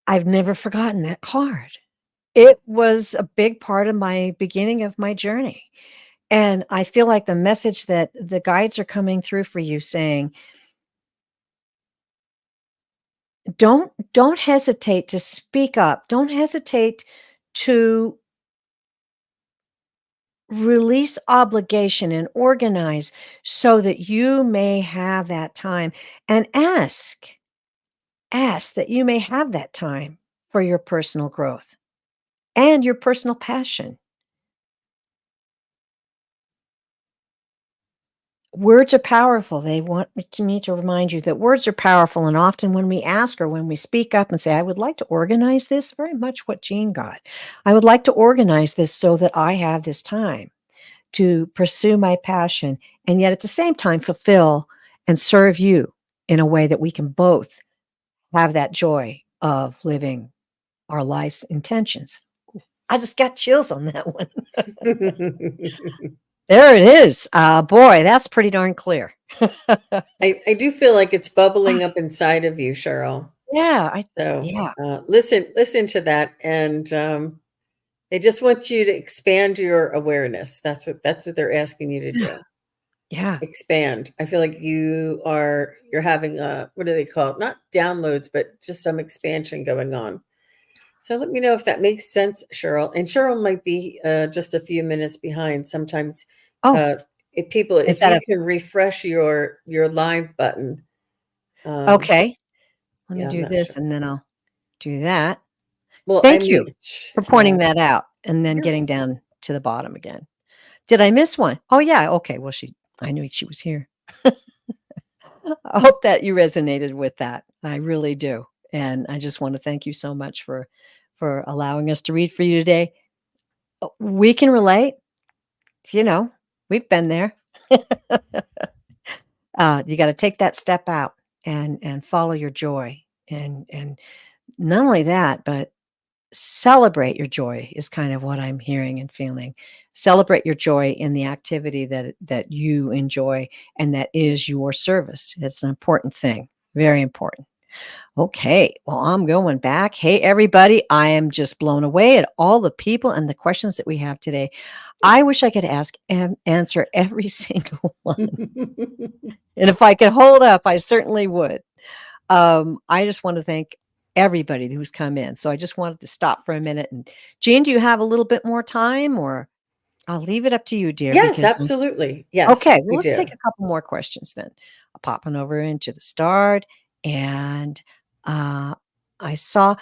I've never forgotten that card. It was a big part of my beginning of my journey. And I feel like the message that the guides are coming through for you saying, don't hesitate to speak up. Don't hesitate to release obligation and organize so that you may have that time, and ask that you may have that time for your personal growth and your personal passion. Words are powerful. They want me to remind you that words are powerful. And often when we ask or when we speak up and say, I would like to organize this, very much what Jean got. I would like to organize this so that I have this time to pursue my passion and yet at the same time fulfill and serve you in a way that we can both have that joy of living our life's intentions. I just got chills on that one. There it is. Boy, that's pretty darn clear. I do feel like it's bubbling up inside of you, Cheryl. Yeah, So yeah, listen to that, and they just want you to expand your awareness. That's what they're asking you to yeah, do. yeah. Expand. I feel like you're having what do they call it? Not downloads, but just some expansion going on. So let me know if that makes sense, Cheryl. And Cheryl might be just a few minutes behind. Sometimes, Oh, uh, is if that you a can refresh your live button, um, okay? Let me yeah, I'm do not sure. this and then I'll do that. Well, I Thank mean, you for yeah, pointing that out and then you're getting down to the bottom again. Did I miss one? Oh, yeah, okay, well, I knew she was here. I hope that you resonated with that. I really do, and I just wanna thank you so much for allowing us to read for you today. We can relate, you know, we've been there. You gotta take that step out and follow your joy, and not only that, but celebrate your joy is kind of what I'm hearing and feeling. Celebrate your joy in the activity that you enjoy and that is your service. It's an important thing, very important. Okay, well, I'm going back. Hey, everybody, I am just blown away at all the people and the questions that we have today. I wish I could ask and answer every single one. And if I could hold up, I certainly would. I just want to thank everybody who's come in. So I just wanted to stop for a minute. And Jean, do you have a little bit more time or I'll leave it up to you, dear, yes, because absolutely. Yes, okay, well, we let's do. take a couple more questions then. I'll pop on over into the start and uh, I saw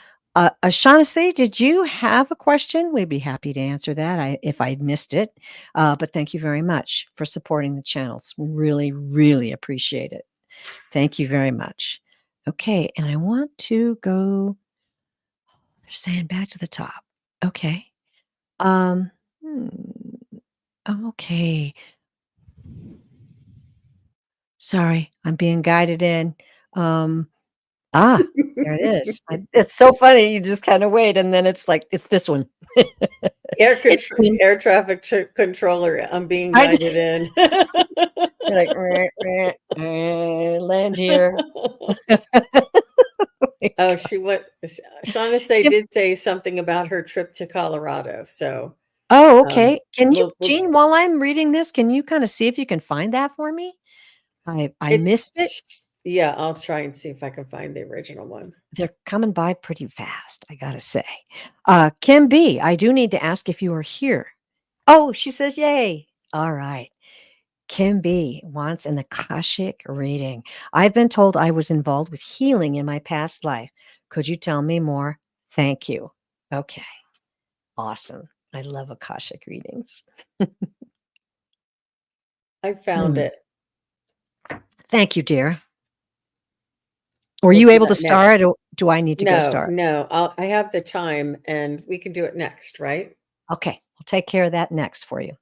Shaughnessy, did you have a question? We'd be happy to answer that if I missed it. But thank you very much for supporting the channels. Really, really appreciate it. Thank you very much. Okay, and I want to go, they're saying back to the top. Okay. Um, hmm, okay. Sorry, I'm being guided in. Um, there it is. It's so funny. You just kind of wait, and then it's like it's this one. It's been, Air traffic controller. I'm being I guided in. you're like land here. Oh, she went. Shaughnessy Yep. did say something about her trip to Colorado. So, Oh, um, okay. Can you, we'll Jean, while I'm reading this, can you kind of see if you can find that for me? I it's missed it. Yeah, I'll try and see if I can find the original one. They're coming by pretty fast, I gotta say. Kim B, I do need to ask if you are here. Oh, she says, yay. All right. Kim B wants an Akashic reading. I've been told I was involved with healing in my past life. Could you tell me more? Thank you. Okay. Awesome. I love Akashic readings. I found it. Thank you, dear. Were We'll you do able to that next. start or do I need to go No, start? no, I have the time and we can do it next, right? Okay. We'll take care of that next for you.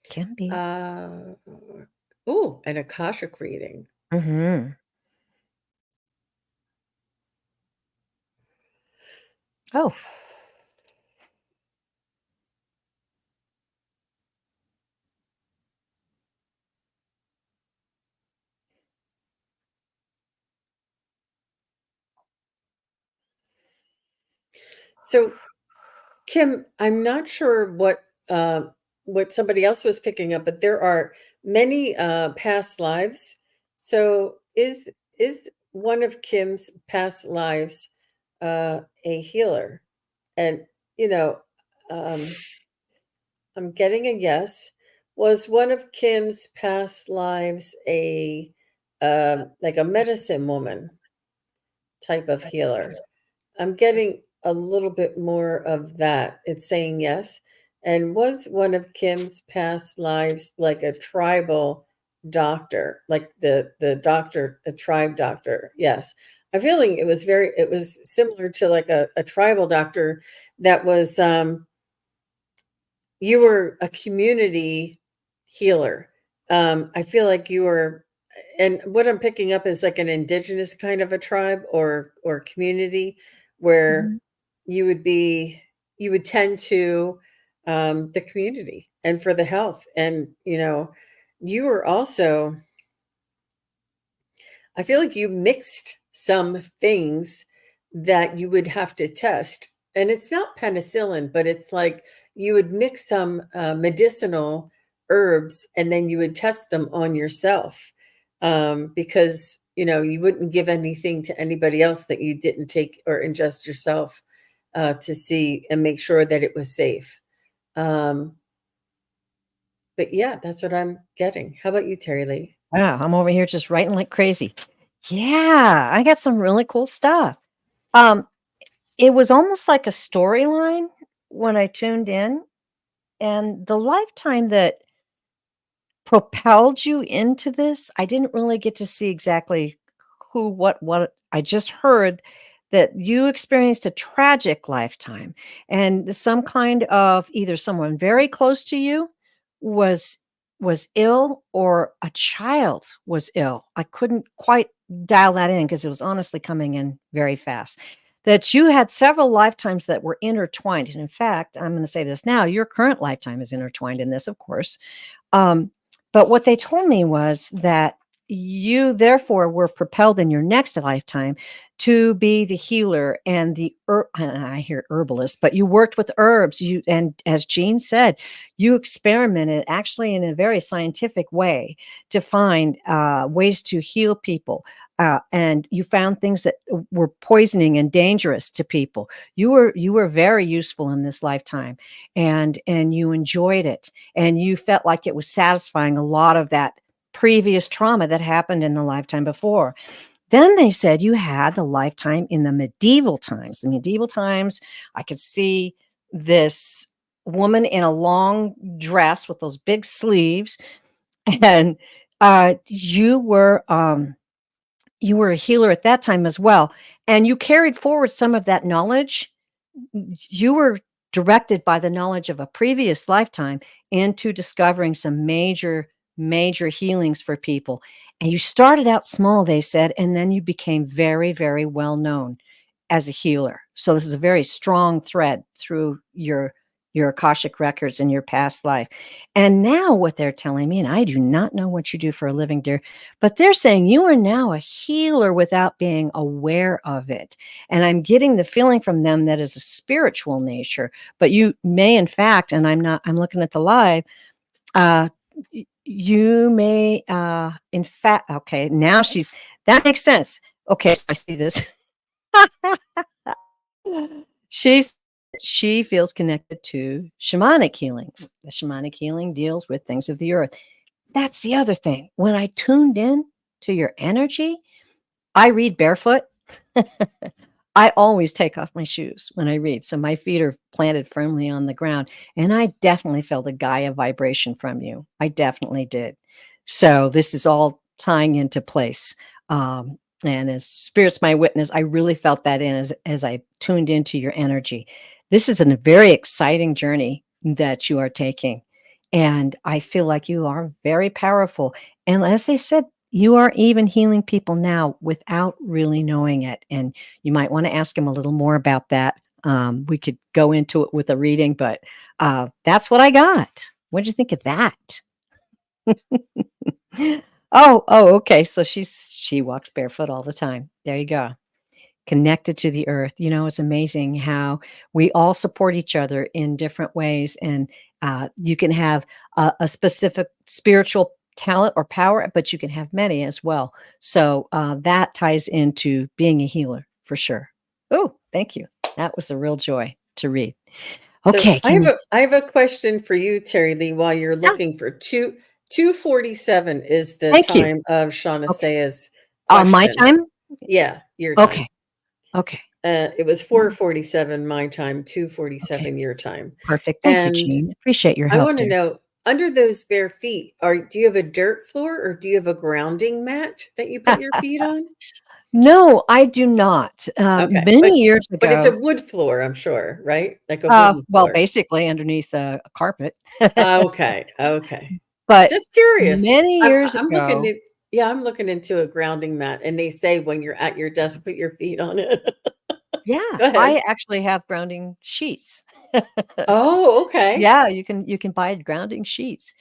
Kim B. Ooh, an Akashic reading. Mm-hmm. Oh. So, Kim, I'm not sure what somebody else was picking up, but there are many past lives. So, is one of Kim's past lives a healer? And you know, um, I'm getting a yes. Was one of Kim's past lives a like a medicine woman type of healer? I'm getting a little bit more of that. It's saying yes. And was one of Kim's past lives like a tribal doctor, like the doctor, a tribe doctor? Yes. I'm feeling it was similar to like a tribal doctor that was you were a community healer. I feel like you were, and what I'm picking up is like an indigenous kind of a tribe or community where Mhm. you would be you would tend to the community and for the health. And you were also, I feel like you mixed some things that you would have to test. And it's not penicillin, but it's like you would mix some medicinal herbs and then you would test them on yourself because, you wouldn't give anything to anybody else that you didn't take or ingest yourself to see and make sure that it was safe. Um, but yeah, that's what I'm getting. How about you, Terry Lee? Wow, I'm over here just writing like crazy. Yeah, I got some really cool stuff. Um, it was almost like a storyline when I tuned in, and the lifetime that propelled you into this, I didn't really get to see exactly who, what. I just heard that you experienced a tragic lifetime and some kind of either someone very close to you was was ill or a child was ill. I couldn't quite dial that in because it was honestly coming in very fast. That you had several lifetimes that were intertwined. And in fact, I'm going to say this now, your current lifetime is intertwined in this, of course. Um, but what they told me was that you therefore were propelled in your next lifetime to be the healer and and I hear herbalist, but you worked with herbs. And as Jean said, you experimented actually in a very scientific way to find ways to heal people. And you found things that were poisoning and dangerous to people. You were very useful in this lifetime, and you enjoyed it, and you felt like it was satisfying a lot of that previous trauma that happened in the lifetime before. Then they said you had the lifetime in the medieval times. The medieval times, I could see this woman in a long dress with those big sleeves, and you were a healer at that time as well, and you carried forward some of that knowledge. You were directed by the knowledge of a previous lifetime into discovering some major healings for people. And you started out small, they said, and then you became very, very well known as a healer. So this is a very strong thread through your Akashic records in your past life. And now what they're telling me, and I do not know what you do for a living, dear, but they're saying you are now a healer without being aware of it. And I'm getting the feeling from them that is a spiritual nature, but you may in fact, and I'm looking at the live, uh, you may, in fact, okay, now that makes sense. Okay, so I see this. She's she feels connected to shamanic healing. The shamanic healing deals with things of the earth. That's the other thing. When I tuned in to your energy, I read barefoot. I always take off my shoes when I read, so my feet are planted firmly on the ground, and I definitely felt a Gaia vibration from you. I definitely did. So this is all tying into place. And as spirit's my witness, I really felt that in as I tuned into your energy. This is a very exciting journey that you are taking, and I feel like you are very powerful. And as they said, you are even healing people now without really knowing it. And you might want to ask him a little more about that. We could go into it with a reading, but that's what I got. What did you think of that? Okay. So she walks barefoot all the time. There you go. Connected to the earth. It's amazing how we all support each other in different ways, and you can have a specific spiritual talent or power, but you can have many as well. So that ties into being a healer for sure. Oh, thank you. That was a real joy to read. So Okay, I have a question for you, Teri Lee, while you're yeah, looking for 2:47 is the thank you. time of Shauna Okay, Sea's my question. time. Yeah, your Okay, time. okay, It was mm, 4:47 my time, okay, 2:47 your time. perfect. Thank you, And Jean. Appreciate your I help, want to dear. know, under those bare feet, do you have a dirt floor or do you have a grounding mat that you put your feet on? No, I do not. Okay, Many years but it's a ago, wood floor, I'm sure, right? Like a wooden well, floor. basically underneath a carpet. Okay, okay. But Just curious. many years I'm looking ago, at yeah, I'm looking into a grounding mat, and they say when you're at your desk, put your feet on it. yeah, Go ahead. I actually have grounding sheets. Oh, okay. Yeah, you can buy grounding sheets.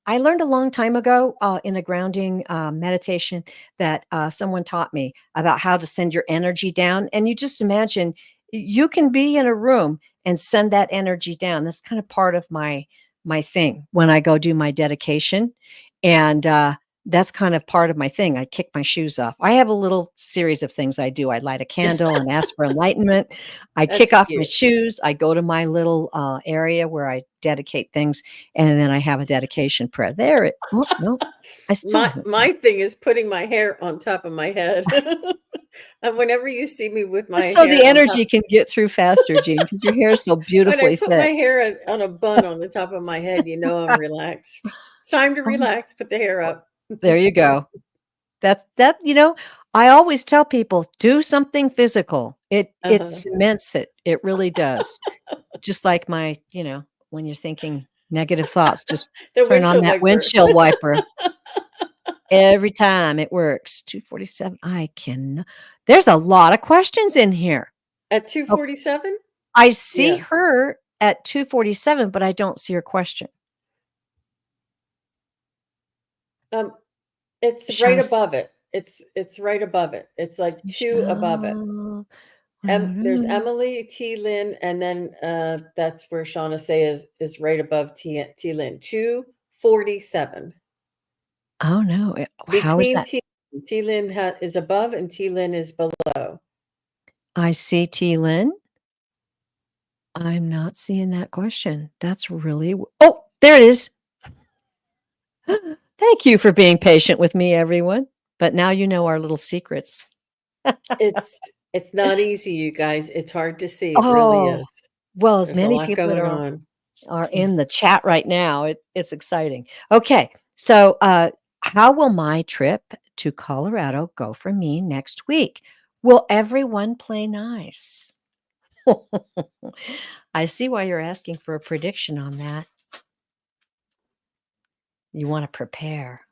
I learned a long time ago in a grounding meditation that someone taught me about how to send your energy down. And you just imagine you can be in a room and send that energy down. That's kind of part of my thing when I go do my dedication, and that's kind of part of my thing. I kick my shoes off. I have a little series of things I do. I light a candle and ask for enlightenment. I That's kick off my cute. shoes. I go to my little area where I dedicate things, and then I have a dedication prayer. There it oh, no, I still My haven't said my thing is putting my hair on top of my head. And whenever you see me with it. my So the hair on top energy can get through faster, Jean, because your hair is so when I beautifully put my thick. hair on a bun on the top of my head, you know I'm relaxed. It's time to Oh, relax, put the hair well, up. there you go. I always tell people, do something physical. It Uh-huh. cements it. It really does. Just like when you're thinking negative thoughts, just The turn on windshield that wiper. windshield wiper. Every time it works. 247. There's a lot of questions in here. At Oh, 2:47? I see Yeah. her at 247, but I don't see her question. Um, it's right Shauna above it. It's right above it. It's like 2 above it. There's Emily, T. Lynn, and then that's where Shauna Say is right above T. Lynn. 2:47. Oh, no. How is Between that? T. Lynn is above and T. Lynn is below. I see T. Lynn. I'm not seeing that question. That's really oh, there it is. Thank you for being patient with me, everyone. But now you know our little secrets. It's it's not easy, you guys. It's hard to see. It really Oh, is. well, as There's a many lot people that going are on. are in the chat right now, it's exciting. Okay, so how will my trip to Colorado go for me next week? Will everyone play nice? I see why you're asking for a prediction on that. You want to prepare.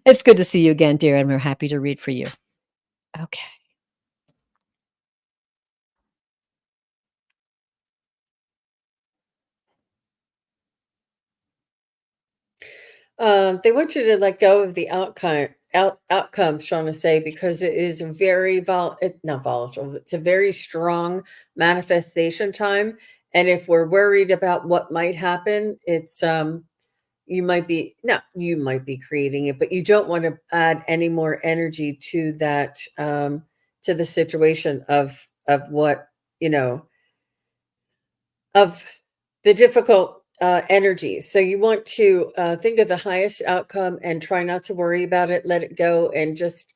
It's good to see you again, dear, and we're happy to read for you. Okay. They want you to let go of the outcomes, trying to say, because it is a very not volatile. It's a very strong manifestation time, and if we're worried about what might happen, it's you might be, no, you might be creating it, but you don't want to add any more energy to that, to the situation of what, you know, of the difficult energies. So you want to think of the highest outcome and try not to worry about it, let it go, and just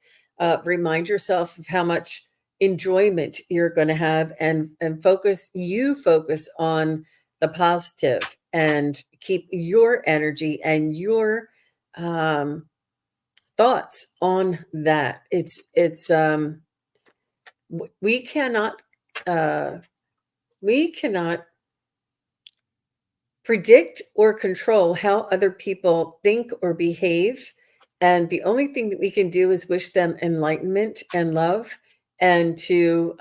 remind yourself of how much enjoyment you're going to have, and focus on the positive, and keep your energy and your um, thoughts on that. We cannot uh, we cannot predict or control how other people think or behave. And the only thing that we can do is wish them enlightenment and love, and to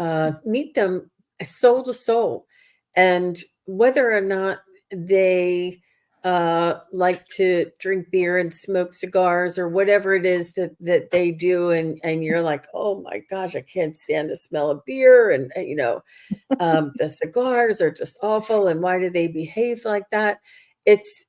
meet them soul to soul. And whether or not they like to drink beer and smoke cigars, or whatever it is that they do, and you're like, oh my gosh, I can't stand the smell of beer, and the cigars are just awful, and why do they behave like that? It's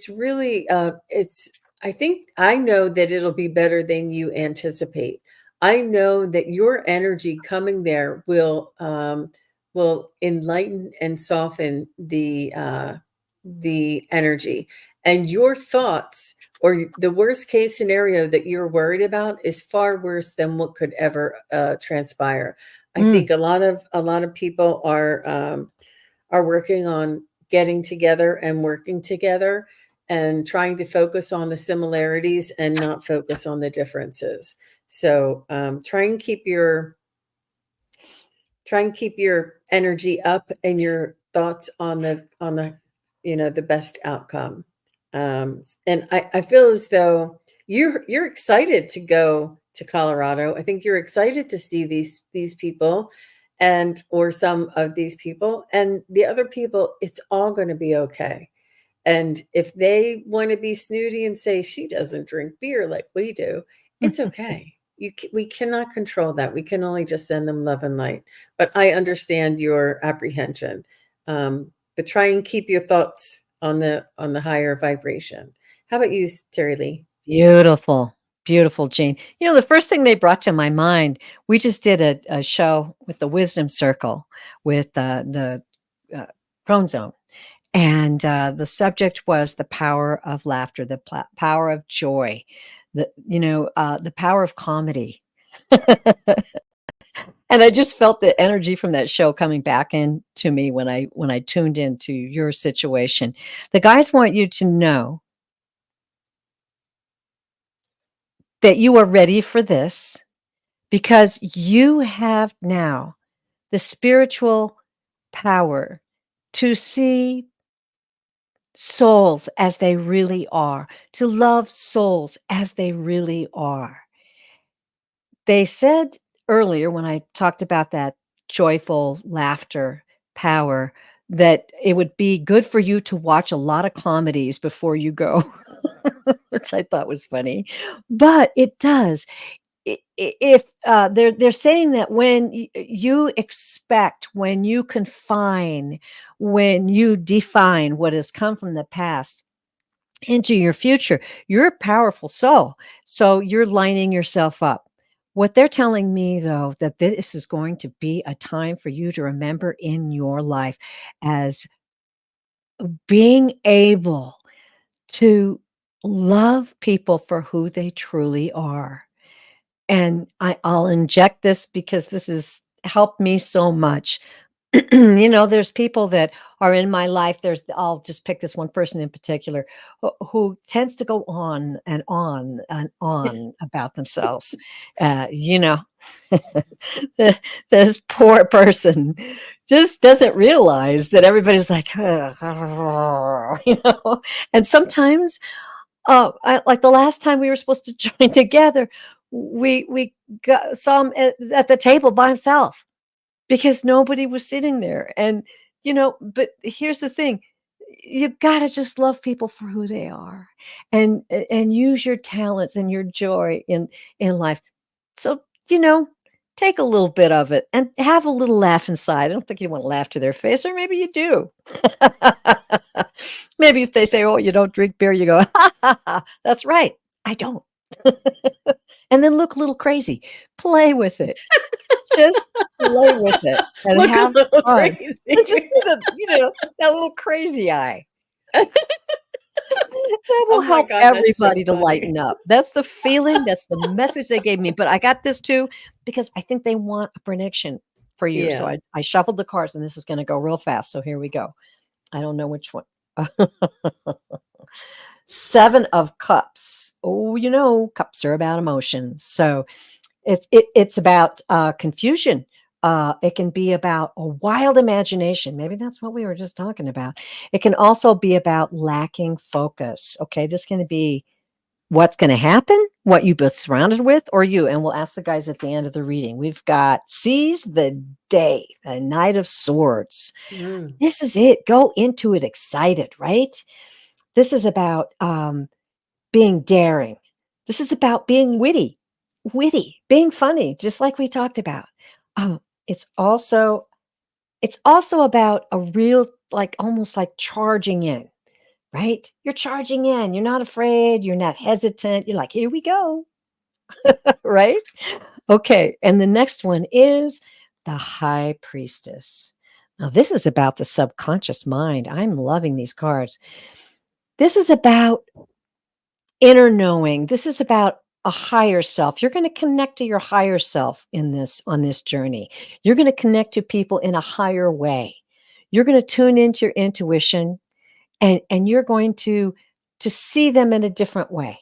really it's I think I know that it'll be better than you anticipate. I know that your energy coming there will enlighten and soften the energy, and your thoughts, or the worst case scenario that you're worried about, is far worse than what could ever transpire. I Mm. think a lot of people are working on getting together and working together, and trying to focus on the similarities and not focus on the differences. So try and keep your energy up, and your thoughts on the the best outcome. And I feel as though you're excited to go to Colorado. I think you're excited to see these people, and or some of these people, and the other people. It's all going to be okay. And if they want to be snooty and say she doesn't drink beer like we do, it's okay. We cannot control that. We can only just send them love and light. But I understand your apprehension. But try and keep your thoughts on the higher vibration. How about you, Terry Lee? Beautiful, beautiful, Jane. The first thing they brought to my mind, we just did a show with the Wisdom Circle with the Chrome Zone. And the subject was the power of laughter, the power of joy, the power of comedy. And I just felt the energy from that show coming back into me when I tuned into your situation. The guys want you to know that you are ready for this, because you have now the spiritual power to see souls as they really are, to love souls as they really are. They said earlier, when I talked about that joyful laughter power, that it would be good for you to watch a lot of comedies before you go, which I thought was funny. But it does. If they're saying that when you expect, when you confine, when you define what has come from the past into your future, you're a powerful soul. So you're lining yourself up. What they're telling me, though, that this is going to be a time for you to remember in your life as being able to love people for who they truly are. And I'll inject this because this has helped me so much. There's people that are in my life. I'll just pick this one person in particular who tends to go on and on and on about themselves. Uh, you know, this poor person just doesn't realize that everybody's like, and sometimes like the last time we were supposed to join together, saw him at the table by himself because nobody was sitting there. And but here's the thing: you gotta just love people for who they are, and use your talents and your joy in life. So take a little bit of it and have a little laugh inside. I don't think you want to laugh to their face, or maybe you do. Maybe if they say, "Oh, you don't drink beer," you go, "Ha, ha, ha. That's right. I don't." And then look a little crazy. Play with it. Just play with it and Look a have little fun. crazy. And just do that little crazy eye. That will Oh my help God, that's so everybody to funny. lighten up. That's the feeling, that's the message they gave me, but I got this too because I think they want a prediction for you. So Yeah. I shuffled the cards, and this is gonna go real fast, so here we go. I don't know which one. 7 of Cups. Oh, cups are about emotions. So it's about confusion. It can be about a wild imagination. Maybe that's what we were just talking about. It can also be about lacking focus. Okay, this is going to be what's going to happen, what you've been surrounded with, or you. And we'll ask the guys at the end of the reading. We've got Seize the Day, the Knight of Swords. Mm. This is it. Go into it excited, right? This is about being daring. This is about being witty, being funny, just like we talked about. Um, it's also about a real, like almost like charging in, right? You're charging in. You're not afraid. You're not hesitant. You're like, here we go, right? Okay. And the next one is the High Priestess. Now, this is about the subconscious mind. I'm loving these cards. This is about inner knowing. This is about a higher self. You're going to connect to your higher self on this journey. You're going to connect to people in a higher way. You're going to tune into your intuition, and you're going to see them in a different way.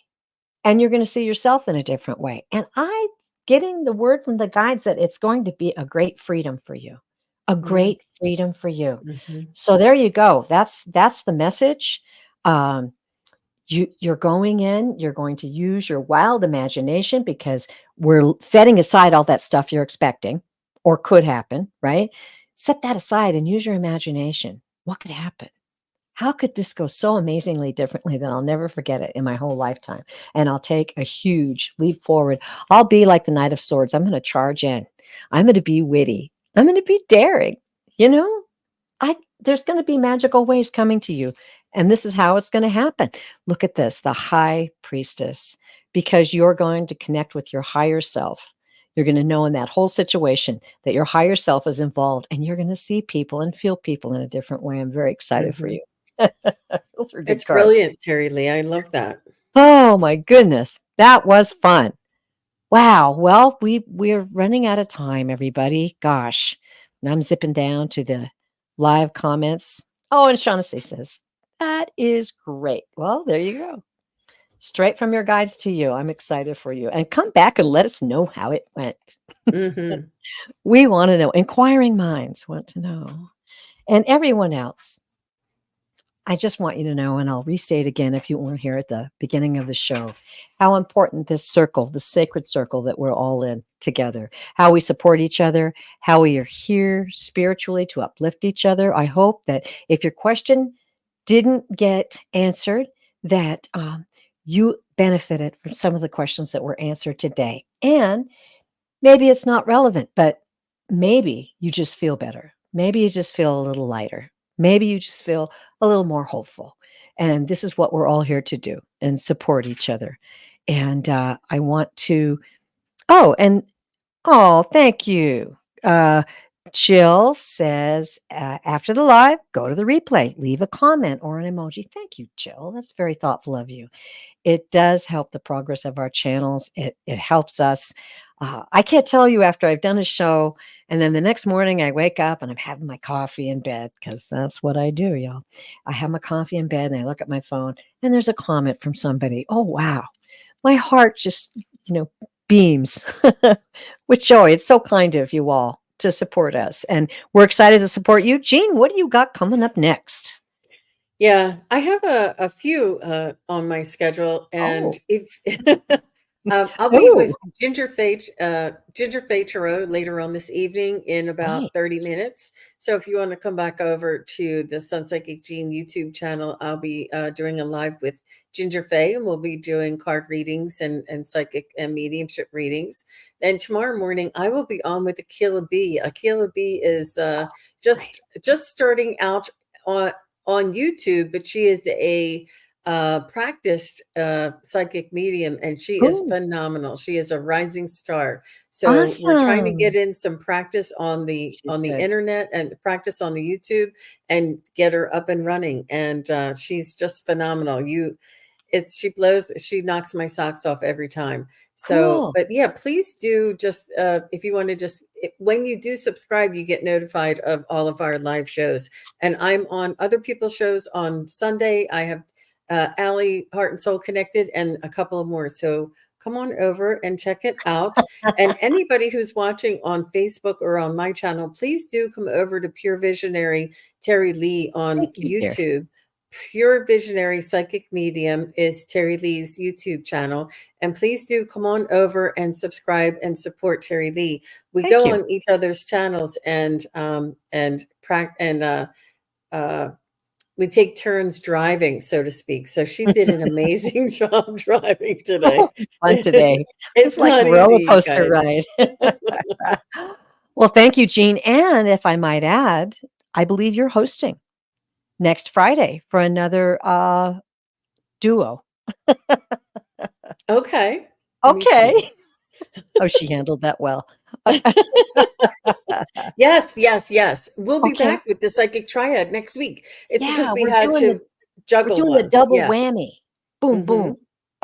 And you're going to see yourself in a different way. And I getting the word from the guides that it's going to be a great freedom for you. A Mm. great freedom for you. Mhm. So there you go. That's the message. Um, you're going in, you're going to use your wild imagination because we're setting aside all that stuff you're expecting or could happen, right? Set that aside and use your imagination. What could happen? How could this go so amazingly differently that I'll never forget it in my whole lifetime? And I'll take a huge leap forward. I'll be like the Knight of Swords. I'm going to charge in. I'm going to be witty. I'm going to be daring. You know, there's going to be magical ways coming to you. And this is how it's going to happen. Look at this, the High Priestess, because you're going to connect with your higher self. You're going to know in that whole situation that your higher self is involved, and you're going to see people and feel people in a different way. I'm very excited for Mhm. you. Those are good It's cards. brilliant, Terri Lee. I love that. Oh my goodness. That was fun. Wow. Well, we're running out of time, everybody. Gosh. And I'm zipping down to the live comments. Oh, and Shaughnessy says, that is great. Well, there you go. Straight from your guides to you. I'm excited for you. And come back and let us know how it went. Mhm. We want to know. Inquiring minds want to know. And everyone else, I just want you to know, and I'll restate again if you weren't here at the beginning of the show, how important this circle, the sacred circle that we're all in together, how we support each other, how we are here spiritually to uplift each other. I hope that if your question didn't get answered, that you benefited from some of the questions that were answered today. And maybe it's not relevant, but maybe you just feel better. Maybe you just feel a little lighter. Maybe you just feel a little more hopeful. And this is what we're all here to do and support each other. And I want to, thank you. Jill says, after the live, go to the replay, leave a comment or an emoji. Thank you, Jill. That's very thoughtful of you. It does help the progress of our channels. It helps us. I can't tell you after I've done a show and then the next morning I wake up and I'm having my coffee in bed because that's what I do, y'all. I have my coffee in bed and I look at my phone and there's a comment from somebody. Oh, wow. My heart just, beams with joy. It's so kind of you all to support us. And we're excited to support you. Jean, what do you got coming up next? Yeah, I have a few on my schedule, and Oh, if I'll be Oh, with Ginger Faye Tarot later on this evening in about 30 nice. minutes. So if you want to come back over to the SunPsychic Gene YouTube channel, I'll be doing a live with Ginger Faye, and we'll be doing card readings and psychic and mediumship readings. And tomorrow morning, I will be on with Akila B. Akila B is Great. just starting out on on YouTube, but she is a practiced psychic medium, and she is Oh, phenomenal. She is a rising star. So we're trying to get awesome. in some practice She's on the good. internet and practice on the YouTube and get her up and running. And she's just phenomenal. She knocks my socks off every time. So, Cool. but yeah, please do just if you want to when you do subscribe, you get notified of all of our live shows. And I'm on other people's shows on Sunday. I have Allie Heart and Soul Connected and a couple of more. So come on over and check it out. And anybody who's watching on Facebook or on my channel, please do come over to Pure Visionary Teri Lee on Thank you, dear. YouTube. Pure Visionary Psychic Medium is Teri Lee's YouTube channel. And please do come on over and subscribe and support Teri Lee. We Thank go you. on each other's channels uh, we take turns driving, so to speak. So she did an amazing job driving today. Oh, it's fun today. It's It's like a not roller easy, you coaster guys. ride. Well, thank you, Jean. And if I might add, I believe you're hosting next Friday for another duo. Okay. Let me see. Okay. Oh, she handled that well. Yes, yes, yes. We'll be Okay. back with the Psychic Triad next week. It's because Yeah, we had to we're juggle doing the one. double Yeah. whammy. Boom, Hmm. boom.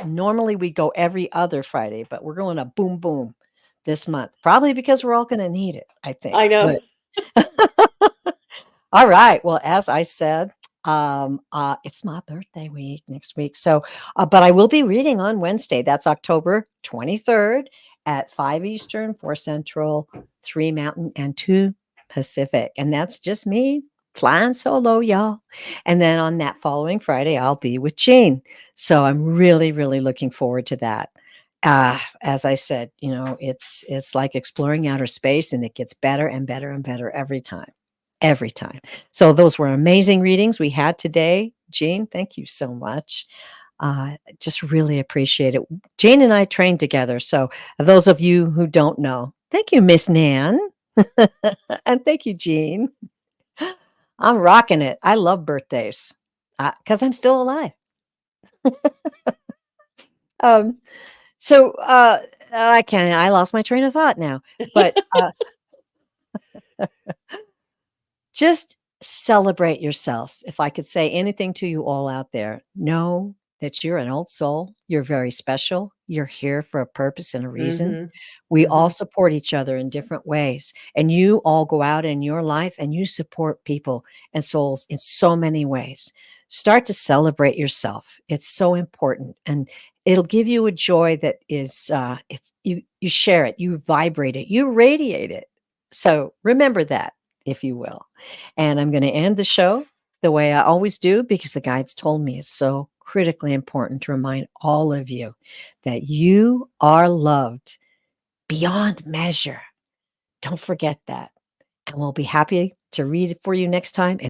Normally we go every other Friday, but we're going a boom, boom this month. Probably because we're all going to need it, I think. I know. But all right. Well, as I said, it's my birthday week next week. So, but I will be reading on Wednesday. That's October 23rd at 5 Eastern, 4 Central, 3 Mountain, and 2 Pacific. And that's just me flying solo, y'all. And then on that following Friday, I'll be with Jean. So I'm really, really looking forward to that. As I said, it's like exploring outer space, and it gets better and better and better every time. Every time. So those were amazing readings we had today. Jean, thank you so much. Just really appreciate it. Jane and I trained together. So those of you who don't know, thank you, Miss Nan. And thank you, Jean. I'm rocking it. I love birthdays because I'm still alive. Um, I lost my train of thought now, but just celebrate yourselves. If I could say anything to you all out there, know that you're an old soul. You're very special. You're here for a purpose and a reason. Hmm. We all Hmm. support each other in different ways. And you all go out in your life and you support people and souls in so many ways. Start to celebrate yourself. It's so important. And it'll give you a joy that is you share it, you vibrate it, you radiate it. So remember that, if you will. And I'm going to end the show the way I always do because the guides told me it's so critically important to remind all of you that you are loved beyond measure. Don't forget that. And we'll be happy to read it for you next time.